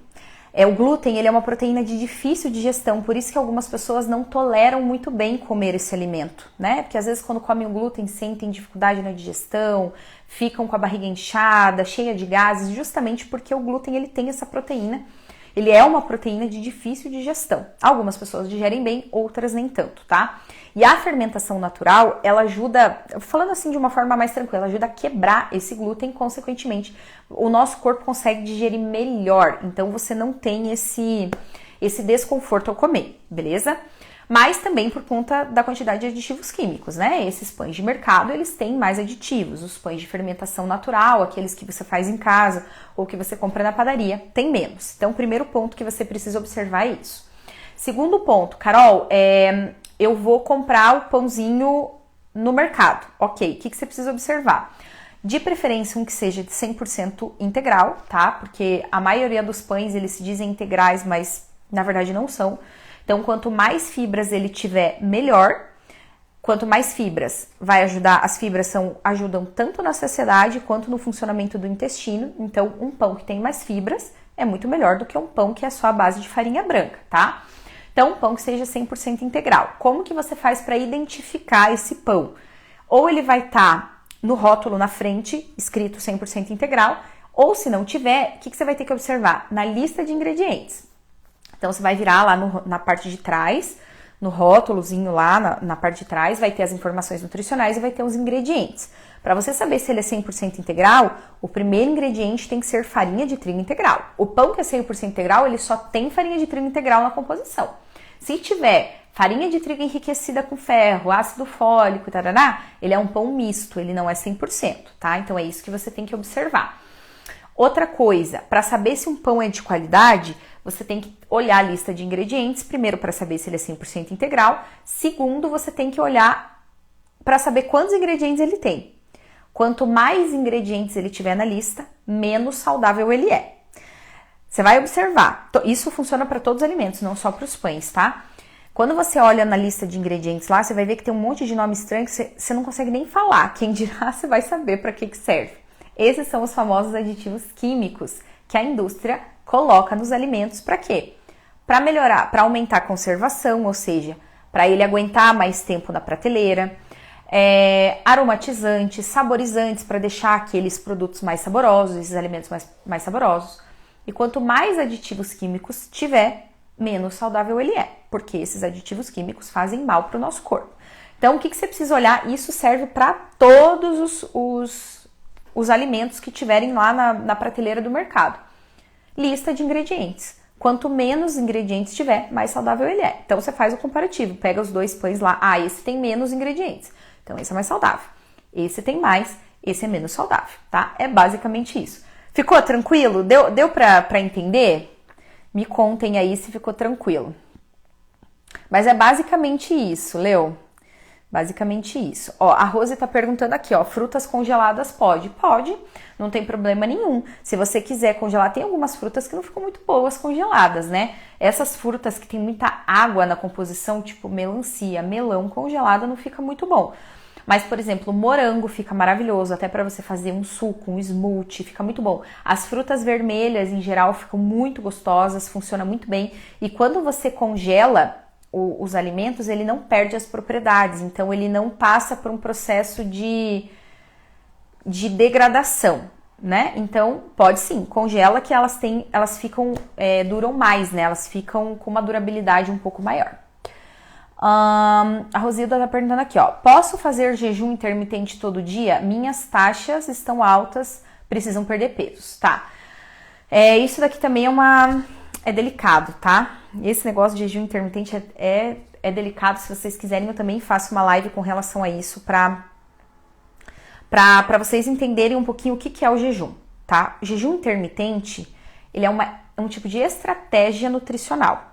O glúten, ele é uma proteína de difícil digestão, por isso que algumas pessoas não toleram muito bem comer esse alimento, né? Porque às vezes quando comem o glúten sentem dificuldade na digestão, ficam com a barriga inchada, cheia de gases, justamente porque o glúten, ele tem essa proteína, ele é uma proteína de difícil digestão. Algumas pessoas digerem bem, outras nem tanto, tá? E a fermentação natural, ela ajuda, falando assim de uma forma mais tranquila, ajuda a quebrar esse glúten, consequentemente, o nosso corpo consegue digerir melhor. Então, você não tem esse desconforto ao comer, beleza? Mas também por conta da quantidade de aditivos químicos, né? Esses pães de mercado, eles têm mais aditivos. Os pães de fermentação natural, aqueles que você faz em casa ou que você compra na padaria, tem menos. Então, o primeiro ponto que você precisa observar é isso. Segundo ponto, Carol, eu vou comprar o pãozinho no mercado. Ok, o que você precisa observar? De preferência um que seja de 100% integral, tá? Porque a maioria dos pães, eles se dizem integrais, mas na verdade não são. Então, quanto mais fibras ele tiver, melhor. Quanto mais fibras, vai ajudar. As fibras ajudam tanto na saciedade quanto no funcionamento do intestino. Então, um pão que tem mais fibras é muito melhor do que um pão que é só a base de farinha branca, tá? Então, um pão que seja 100% integral. Como que você faz para identificar esse pão? Ou ele vai estar no rótulo na frente, escrito 100% integral, ou se não tiver, o que você vai ter que observar? Na lista de ingredientes. Então, você vai virar lá na parte de trás, no rótulozinho lá na parte de trás, vai ter as informações nutricionais e vai ter os ingredientes. Para você saber se ele é 100% integral, o primeiro ingrediente tem que ser farinha de trigo integral. O pão que é 100% integral, ele só tem farinha de trigo integral na composição. Se tiver farinha de trigo enriquecida com ferro, ácido fólico, tarará, ele é um pão misto, ele não é 100%, tá? Então, é isso que você tem que observar. Outra coisa, para saber se um pão é de qualidade, você tem que olhar a lista de ingredientes, primeiro para saber se ele é 100% integral, segundo você tem que olhar para saber quantos ingredientes ele tem. Quanto mais ingredientes ele tiver na lista, menos saudável ele é. Você vai observar, isso funciona para todos os alimentos, não só para os pães, tá? Quando você olha na lista de ingredientes lá, você vai ver que tem um monte de nome estranho que você não consegue nem falar. Quem dirá, você vai saber para que serve. Esses são os famosos aditivos químicos que a indústria coloca nos alimentos para quê? Para melhorar, para aumentar a conservação, ou seja, para ele aguentar mais tempo na prateleira, aromatizantes, saborizantes para deixar aqueles produtos mais saborosos, esses alimentos mais saborosos. E quanto mais aditivos químicos tiver, menos saudável ele é, porque esses aditivos químicos fazem mal para o nosso corpo. Então, o que você precisa olhar? Isso serve para todos os alimentos que tiverem lá na prateleira do mercado. Lista de ingredientes. Quanto menos ingredientes tiver, mais saudável ele é. Então, você faz o comparativo. Pega os dois pães lá. Ah, esse tem menos ingredientes. Então, esse é mais saudável. Esse tem mais, esse é menos saudável, tá? É basicamente isso. Ficou tranquilo? Deu pra entender? Me contem aí se ficou tranquilo. Mas é basicamente isso, Leo. Basicamente isso. Ó, a Rose tá perguntando aqui, ó, frutas congeladas pode? Pode, não tem problema nenhum. Se você quiser congelar, tem algumas frutas que não ficam muito boas congeladas, né? Essas frutas que tem muita água na composição, tipo melancia, melão congelada, não fica muito bom. Mas, por exemplo, morango fica maravilhoso, até para você fazer um suco, um smoothie, fica muito bom. As frutas vermelhas, em geral, ficam muito gostosas, funciona muito bem. E quando você congela os alimentos, ele não perde as propriedades, então ele não passa por um processo de degradação, né? Então, pode sim, congela que elas ficam, duram mais, né? Elas ficam com uma durabilidade um pouco maior. A Rosilda tá perguntando aqui, ó, posso fazer jejum intermitente todo dia? Minhas taxas estão altas, precisam perder pesos, tá? Isso daqui também é delicado, tá? Esse negócio de jejum intermitente é delicado. Se vocês quiserem, eu também faço uma live com relação a isso pra vocês entenderem um pouquinho o que é o jejum, tá? O jejum intermitente, ele é um tipo de estratégia nutricional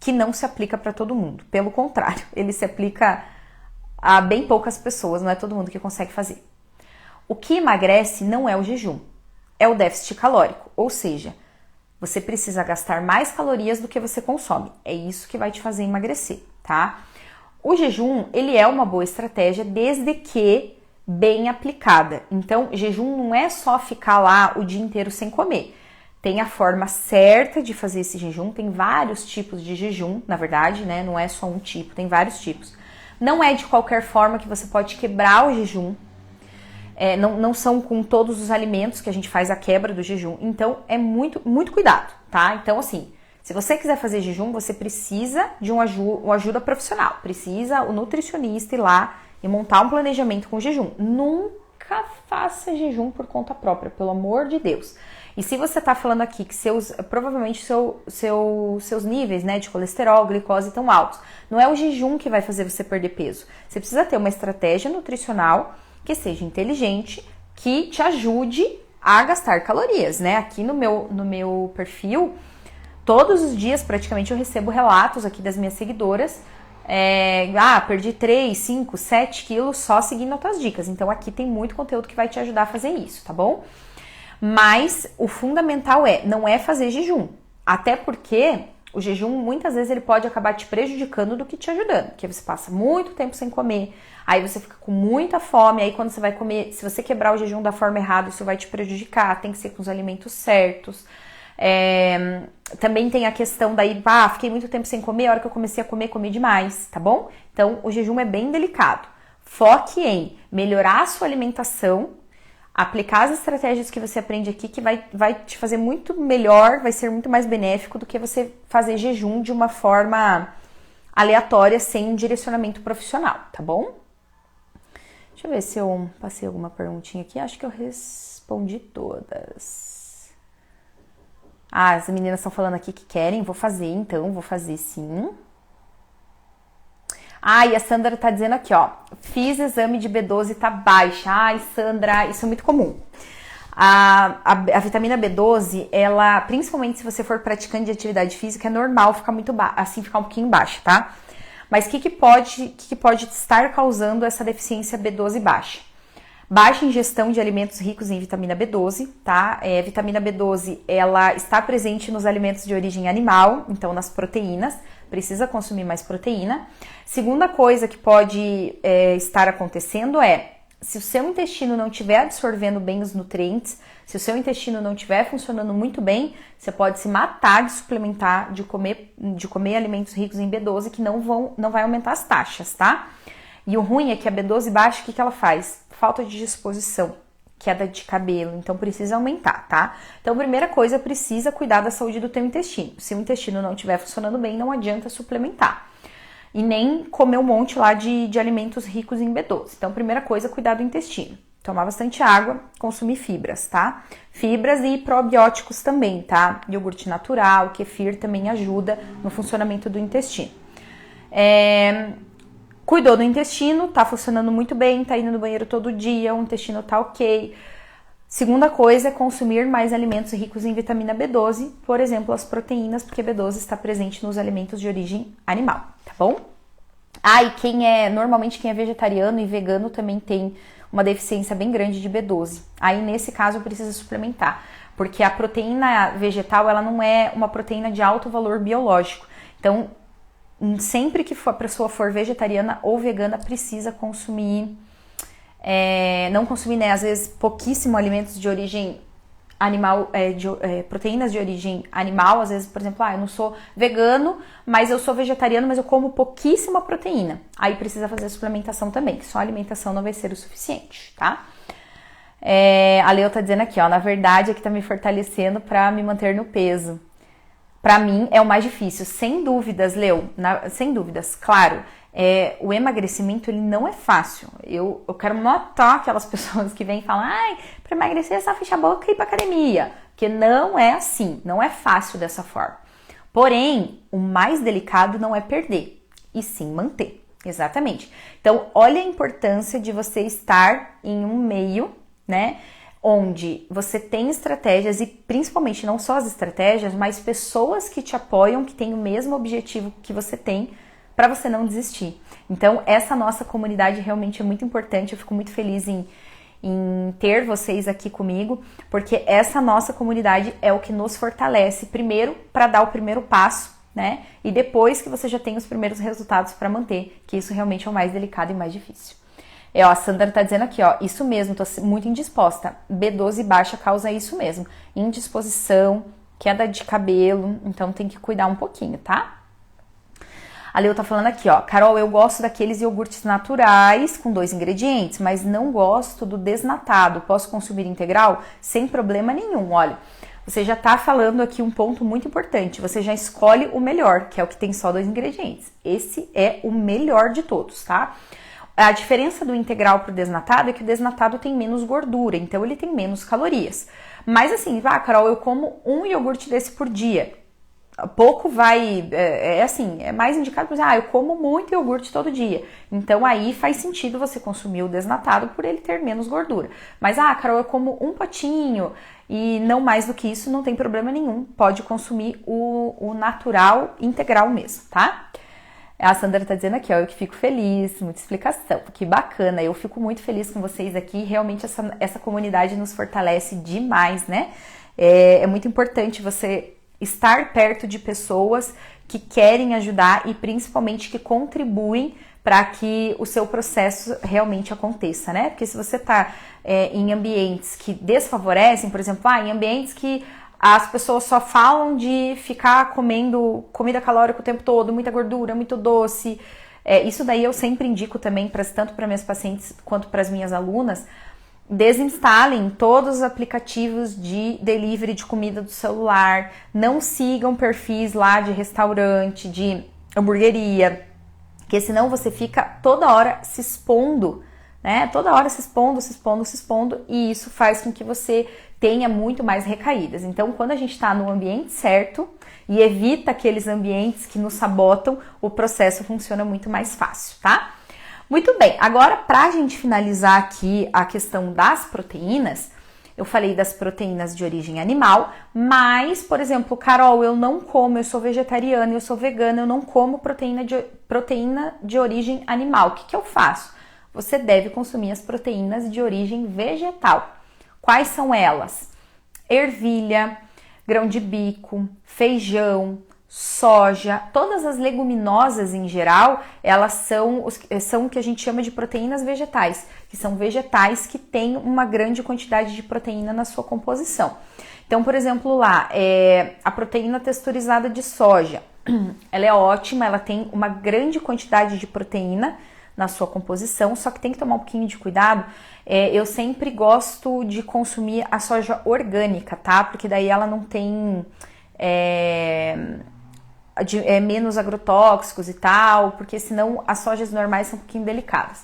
que não se aplica para todo mundo. Pelo contrário, ele se aplica a bem poucas pessoas, não é todo mundo que consegue fazer. O que emagrece não é o jejum, é o déficit calórico, ou seja, você precisa gastar mais calorias do que você consome. É isso que vai te fazer emagrecer, tá? O jejum, ele é uma boa estratégia desde que bem aplicada. Então, jejum não é só ficar lá o dia inteiro sem comer. tem a forma certa de fazer esse jejum, tem vários tipos de jejum, na verdade, né? Não é só um tipo, tem vários tipos. Não é de qualquer forma que você pode quebrar o jejum. Não são com todos os alimentos que a gente faz a quebra do jejum. Então, é muito, muito cuidado, tá? Então, assim, se você quiser fazer jejum, você precisa de uma ajuda profissional. Precisa o nutricionista ir lá e montar um planejamento com jejum. Nunca faça jejum por conta própria, pelo amor de Deus. E se você tá falando aqui que provavelmente seus níveis, né, de colesterol, glicose estão altos, não é o jejum que vai fazer você perder peso. Você precisa ter uma estratégia nutricional que seja inteligente, que te ajude a gastar calorias, né? Aqui no meu perfil, todos os dias praticamente eu recebo relatos aqui das minhas seguidoras. Perdi 3, 5, 7 quilos só seguindo as tuas dicas. Então aqui tem muito conteúdo que vai te ajudar a fazer isso, tá bom? Mas o fundamental não é fazer jejum. Até porque o jejum muitas vezes ele pode acabar te prejudicando do que te ajudando. Porque você passa muito tempo sem comer, aí você fica com muita fome, aí quando você vai comer, se você quebrar o jejum da forma errada, isso vai te prejudicar, tem que ser com os alimentos certos. Também tem a questão daí, fiquei muito tempo sem comer, a hora que eu comecei a comer, comi demais, tá bom? Então, o jejum é bem delicado. Foque em melhorar a sua alimentação, aplicar as estratégias que você aprende aqui, que vai te fazer muito melhor, vai ser muito mais benéfico do que você fazer jejum de uma forma aleatória, sem um direcionamento profissional, tá bom? Deixa eu ver se eu passei alguma perguntinha aqui, acho que eu respondi todas. As meninas estão falando aqui que querem, vou fazer então, vou fazer sim. E a Sandra tá dizendo aqui, ó, fiz exame de B12 tá baixa. Sandra, isso é muito comum. A vitamina B12, ela, principalmente se você for praticante de atividade física, é normal ficar ficar um pouquinho baixa, tá? Mas o que pode estar causando essa deficiência B12 baixa? Baixa ingestão de alimentos ricos em vitamina B12, tá? Vitamina B12, ela está presente nos alimentos de origem animal, então nas proteínas, precisa consumir mais proteína. Segunda coisa que pode estar acontecendo se o seu intestino não estiver absorvendo bem os nutrientes, se o seu intestino não estiver funcionando muito bem, você pode se matar de suplementar, de comer alimentos ricos em B12 que não vai aumentar as taxas, tá? E o ruim é que a B12 baixa, o que ela faz? Falta de disposição, queda de cabelo, então precisa aumentar, tá? Então, primeira coisa, precisa cuidar da saúde do teu intestino. Se o intestino não estiver funcionando bem, não adianta suplementar. E nem comer um monte lá de alimentos ricos em B12. Então, primeira coisa, cuidar do intestino. Tomar bastante água, consumir fibras, tá? Fibras e probióticos também, tá? Iogurte natural, kefir também ajuda no funcionamento do intestino. Cuidou do intestino, tá funcionando muito bem, tá indo no banheiro todo dia, o intestino tá ok. Segunda coisa é consumir mais alimentos ricos em vitamina B12, por exemplo, as proteínas, porque B12 está presente nos alimentos de origem animal, tá bom? E normalmente quem é vegetariano e vegano também tem uma deficiência bem grande de B12. Aí, nesse caso, precisa suplementar, porque a proteína vegetal, ela não é uma proteína de alto valor biológico. Então, sempre que a pessoa for vegetariana ou vegana, precisa consumir, não consumir, né, às vezes, pouquíssimo alimentos de origem animal, proteínas de origem animal, às vezes, por exemplo, eu não sou vegano, mas eu sou vegetariano, mas eu como pouquíssima proteína. Aí precisa fazer a suplementação também, que só a alimentação não vai ser o suficiente, tá? A Leo tá dizendo aqui, ó, na verdade, é que tá me fortalecendo pra me manter no peso. Pra mim, é o mais difícil, sem dúvidas, Leo, sem dúvidas, claro. O emagrecimento, ele não é fácil. Eu quero matar aquelas pessoas que vêm e falam, pra emagrecer é só fechar a boca e ir pra academia. Porque não é assim, não é fácil dessa forma. Porém, o mais delicado não é perder, e sim manter. Exatamente. Então, olha a importância de você estar em um meio, né, onde você tem estratégias e principalmente não só as estratégias, mas pessoas que te apoiam, que têm o mesmo objetivo que você tem, para você não desistir. Então, essa nossa comunidade realmente é muito importante, eu fico muito feliz em ter vocês aqui comigo, porque essa nossa comunidade é o que nos fortalece, primeiro, para dar o primeiro passo, né? E depois que você já tem os primeiros resultados para manter, que isso realmente é o mais delicado e mais difícil. Ó, a Sandra tá dizendo aqui, ó, isso mesmo, tô muito indisposta. B12 baixa causa isso mesmo. Indisposição, queda de cabelo, então tem que cuidar um pouquinho, tá? A Leo tá falando aqui, ó, Carol, eu gosto daqueles iogurtes naturais com 2 ingredientes, mas não gosto do desnatado. Posso consumir integral? Sem problema nenhum, olha. Você já tá falando aqui um ponto muito importante. Você já escolhe o melhor, que é o que tem só 2 ingredientes. Esse é o melhor de todos, tá? A diferença do integral pro desnatado é que o desnatado tem menos gordura, então ele tem menos calorias. Mas assim, Carol, eu como um iogurte desse por dia. Pouco vai, assim, é mais indicado para dizer, eu como muito iogurte todo dia. Então aí faz sentido você consumir o desnatado por ele ter menos gordura. Mas, Carol, eu como um potinho e não mais do que isso, não tem problema nenhum. Pode consumir o natural integral mesmo, tá? A Sandra tá dizendo aqui, ó, eu que fico feliz, muita explicação, que bacana, eu fico muito feliz com vocês aqui, realmente essa comunidade nos fortalece demais, né? É muito importante você estar perto de pessoas que querem ajudar e principalmente que contribuem para que o seu processo realmente aconteça, né? Porque se você tá em ambientes que desfavorecem, por exemplo, em ambientes que as pessoas só falam de ficar comendo comida calórica o tempo todo, muita gordura, muito doce, isso daí eu sempre indico também, tanto para minhas pacientes quanto para as minhas alunas, desinstalem todos os aplicativos de delivery de comida do celular, não sigam perfis lá de restaurante, de hamburgueria, porque senão você fica toda hora se expondo, né? Toda hora se expondo, e isso faz com que você tenha muito mais recaídas. Então, quando a gente está no ambiente certo e evita aqueles ambientes que nos sabotam, o processo funciona muito mais fácil, tá? Muito bem, agora pra gente finalizar aqui a questão das proteínas, eu falei das proteínas de origem animal, mas, por exemplo, Carol, eu não como, eu sou vegetariana, eu sou vegana, eu não como proteína de origem animal. O que eu faço? Você deve consumir as proteínas de origem vegetal. Quais são elas? Ervilha, grão de bico, feijão, soja, todas as leguminosas em geral, elas são o que a gente chama de proteínas vegetais, que são vegetais que têm uma grande quantidade de proteína na sua composição. Então, por exemplo, lá, a proteína texturizada de soja, ela é ótima, ela tem uma grande quantidade de proteína na sua composição, só que tem que tomar um pouquinho de cuidado. Eu sempre gosto de consumir a soja orgânica, tá? Porque daí ela não tem menos agrotóxicos e tal, porque senão as sojas normais são um pouquinho delicadas.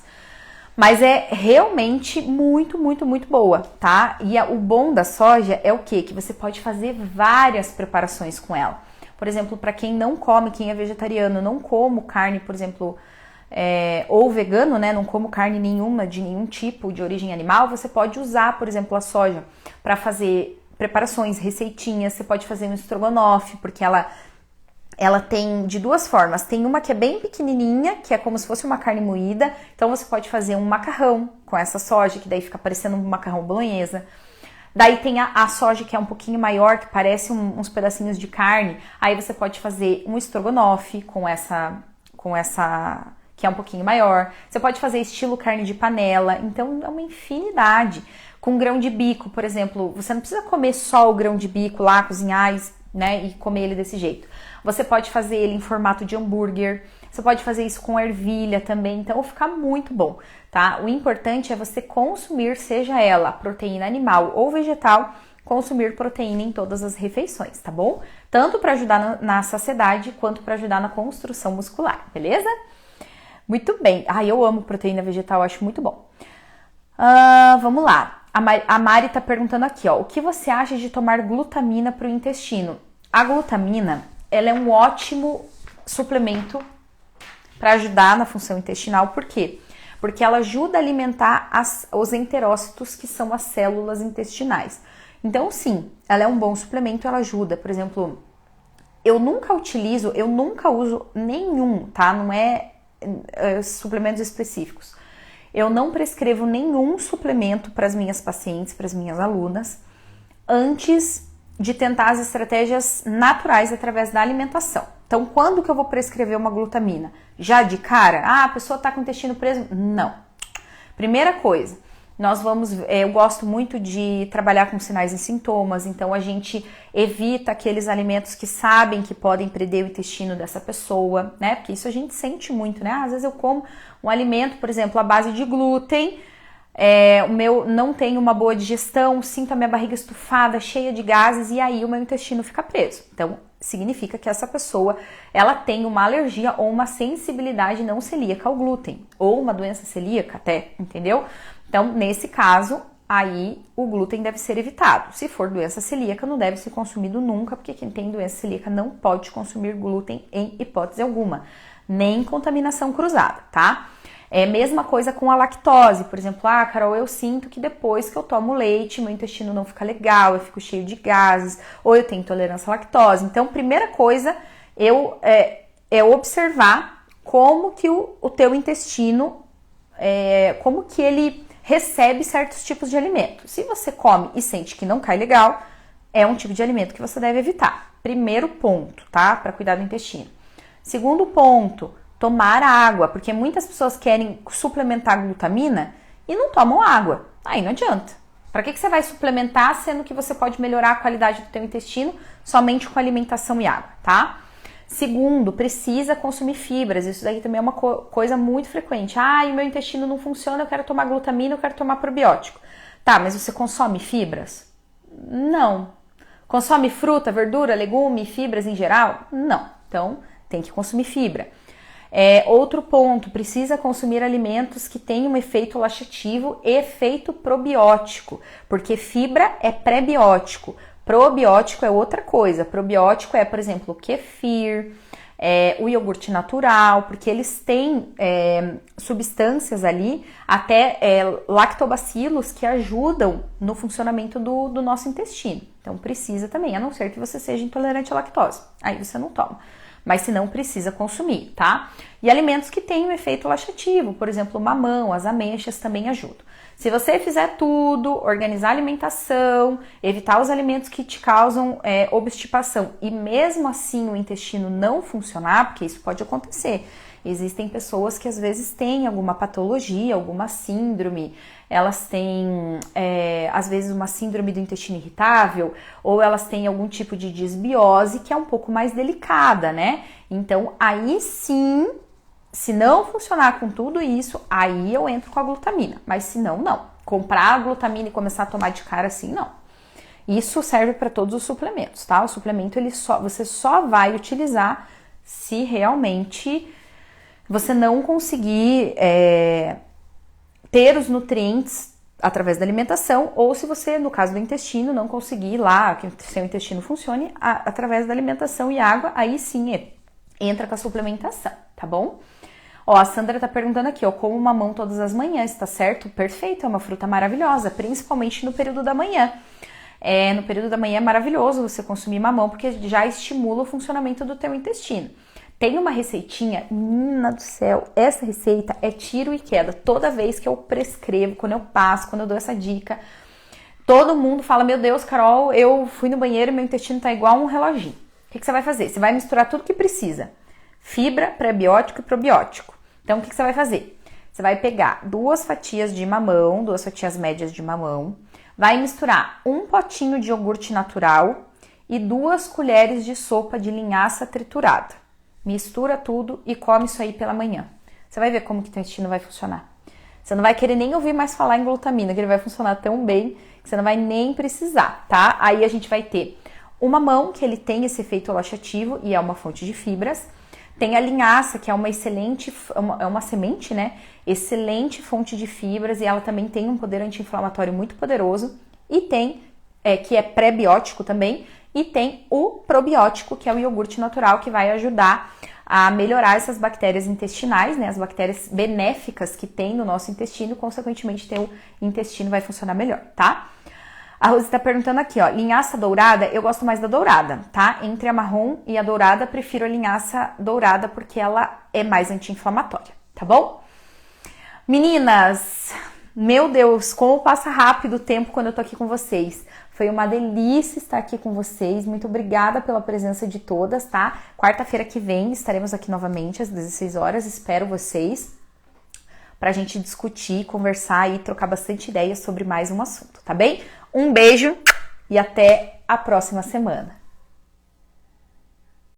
Mas é realmente muito, muito, muito boa, tá? E o bom da soja é o quê? Que você pode fazer várias preparações com ela. Por exemplo, para quem não come, quem é vegetariano, não como carne, por exemplo, ou vegano, né? Não como carne nenhuma, de nenhum tipo de origem animal, você pode usar, por exemplo, a soja para fazer preparações, receitinhas. Você pode fazer um estrogonofe, porque ela tem de duas formas. Tem uma que é bem pequenininha, que é como se fosse uma carne moída. Então você pode fazer um macarrão com essa soja, que daí fica parecendo um macarrão bolonhesa. Daí tem a soja que é um pouquinho maior, que parece uns pedacinhos de carne. Aí você pode fazer um estrogonofe com essa que é um pouquinho maior. Você pode fazer estilo carne de panela. Então é uma infinidade. Com grão de bico, por exemplo, você não precisa comer só o grão de bico lá, cozinhar e comer ele desse jeito. Você pode fazer ele em formato de hambúrguer, você pode fazer isso com ervilha também, então vai ficar muito bom, tá? O importante é você consumir, seja ela proteína animal ou vegetal, consumir proteína em todas as refeições, tá bom? Tanto para ajudar na saciedade, quanto para ajudar na construção muscular, beleza? Muito bem. Eu amo proteína vegetal, acho muito bom. Vamos lá. A Mari tá perguntando aqui, ó, o que você acha de tomar glutamina para o intestino? A glutamina, ela é um ótimo suplemento para ajudar na função intestinal. Por quê? Porque ela ajuda a alimentar os enterócitos, que são as células intestinais. Então, sim, ela é um bom suplemento, ela ajuda. Por exemplo, eu nunca uso nenhum, tá? Não é suplementos específicos. Eu não prescrevo nenhum suplemento para as minhas pacientes, para as minhas alunas, antes de tentar as estratégias naturais através da alimentação. Então, quando que eu vou prescrever uma glutamina? Já de cara? A pessoa está com o intestino preso? Não. Primeira coisa, eu gosto muito de trabalhar com sinais e sintomas, então a gente evita aqueles alimentos que sabem que podem prender o intestino dessa pessoa, né? Porque isso a gente sente muito, né? Às vezes eu como um alimento, por exemplo, à base de glúten, o meu não tem uma boa digestão, sinto a minha barriga estufada, cheia de gases, e aí o meu intestino fica preso. Então, significa que essa pessoa, ela tem uma alergia ou uma sensibilidade não celíaca ao glúten, ou uma doença celíaca até, entendeu? Então, nesse caso, aí o glúten deve ser evitado. Se for doença celíaca, não deve ser consumido nunca, porque quem tem doença celíaca não pode consumir glúten em hipótese alguma, nem contaminação cruzada, tá? Mesma coisa com a lactose, por exemplo, Carol, eu sinto que depois que eu tomo leite, meu intestino não fica legal, eu fico cheio de gases, ou eu tenho intolerância à lactose. Então, primeira coisa é observar como que o teu intestino, como que ele recebe certos tipos de alimento. Se você come e sente que não cai legal, é um tipo de alimento que você deve evitar. Primeiro ponto, tá? Para cuidar do intestino. Segundo ponto, tomar água, porque muitas pessoas querem suplementar glutamina e não tomam água. Aí não adianta. Para que você vai suplementar, sendo que você pode melhorar a qualidade do teu intestino somente com alimentação e água, tá? Segundo, precisa consumir fibras. Isso daí também é uma coisa muito frequente. O meu intestino não funciona, eu quero tomar glutamina, eu quero tomar probiótico. Tá, mas você consome fibras? Não. Consome fruta, verdura, legume, fibras em geral? Não. Então, tem que consumir fibra. Outro ponto, precisa consumir alimentos que tenham efeito laxativo e efeito probiótico, porque fibra é pré-biótico, probiótico é outra coisa. Probiótico é, por exemplo, o kefir, o iogurte natural, porque eles têm substâncias ali, até lactobacilos, que ajudam no funcionamento do nosso intestino. Então precisa também, a não ser que você seja intolerante à lactose, aí você não toma. Mas se não, precisa consumir, tá? E alimentos que têm um efeito laxativo, por exemplo, o mamão, as ameixas também ajudam. Se você fizer tudo, organizar a alimentação, evitar os alimentos que te causam obstipação e mesmo assim o intestino não funcionar, porque isso pode acontecer. Existem pessoas que às vezes têm alguma patologia, alguma síndrome, elas têm às vezes uma síndrome do intestino irritável ou elas têm algum tipo de disbiose que é um pouco mais delicada, né? Então aí sim, se não funcionar com tudo isso, aí eu entro com a glutamina, mas se não, não. Comprar a glutamina e começar a tomar de cara assim, não. Isso serve para todos os suplementos, tá? O suplemento você só vai utilizar se realmente você não conseguir ter os nutrientes através da alimentação, ou se você, no caso do intestino, não conseguir lá que o seu intestino funcione através da alimentação e água, aí sim entra com a suplementação, tá bom? A Sandra tá perguntando aqui, como mamão todas as manhãs, tá certo? Perfeito, é uma fruta maravilhosa, principalmente no período da manhã. No período da manhã é maravilhoso você consumir mamão, porque já estimula o funcionamento do teu intestino. Tem uma receitinha, menina do céu, essa receita é tiro e queda. Toda vez que eu prescrevo, quando eu passo, quando eu dou essa dica, todo mundo fala, meu Deus, Carol, eu fui no banheiro e meu intestino tá igual um reloginho. O que você vai fazer? Você vai misturar tudo que precisa. Fibra, pré-biótico e probiótico. Então, o que você vai fazer? Você vai pegar 2 fatias de mamão, 2 fatias médias de mamão, vai misturar um potinho de iogurte natural e 2 colheres de sopa de linhaça triturada. Mistura tudo e come isso aí pela manhã. Você vai ver como que o intestino vai funcionar. Você não vai querer nem ouvir mais falar em glutamina, que ele vai funcionar tão bem que você não vai nem precisar, tá? Aí a gente vai ter o mamão, que ele tem esse efeito laxativo e é uma fonte de fibras. Tem a linhaça, que é uma excelente, uma semente, né? Excelente fonte de fibras e ela também tem um poder anti-inflamatório muito poderoso. E tem, que é pré-biótico também, e tem o probiótico, que é o iogurte natural, que vai ajudar a melhorar essas bactérias intestinais, né? As bactérias benéficas que tem no nosso intestino, consequentemente teu intestino vai funcionar melhor, tá? A Rose está perguntando aqui, linhaça dourada, eu gosto mais da dourada, tá? Entre a marrom e a dourada, prefiro a linhaça dourada porque ela é mais anti-inflamatória, tá bom? Meninas, meu Deus, como passa rápido o tempo quando eu tô aqui com vocês. Foi uma delícia estar aqui com vocês, muito obrigada pela presença de todas, tá? Quarta-feira que vem estaremos aqui novamente às 16 horas, espero vocês. pra gente discutir, conversar e trocar bastante ideias sobre mais um assunto, tá bem? Um beijo e até a próxima semana.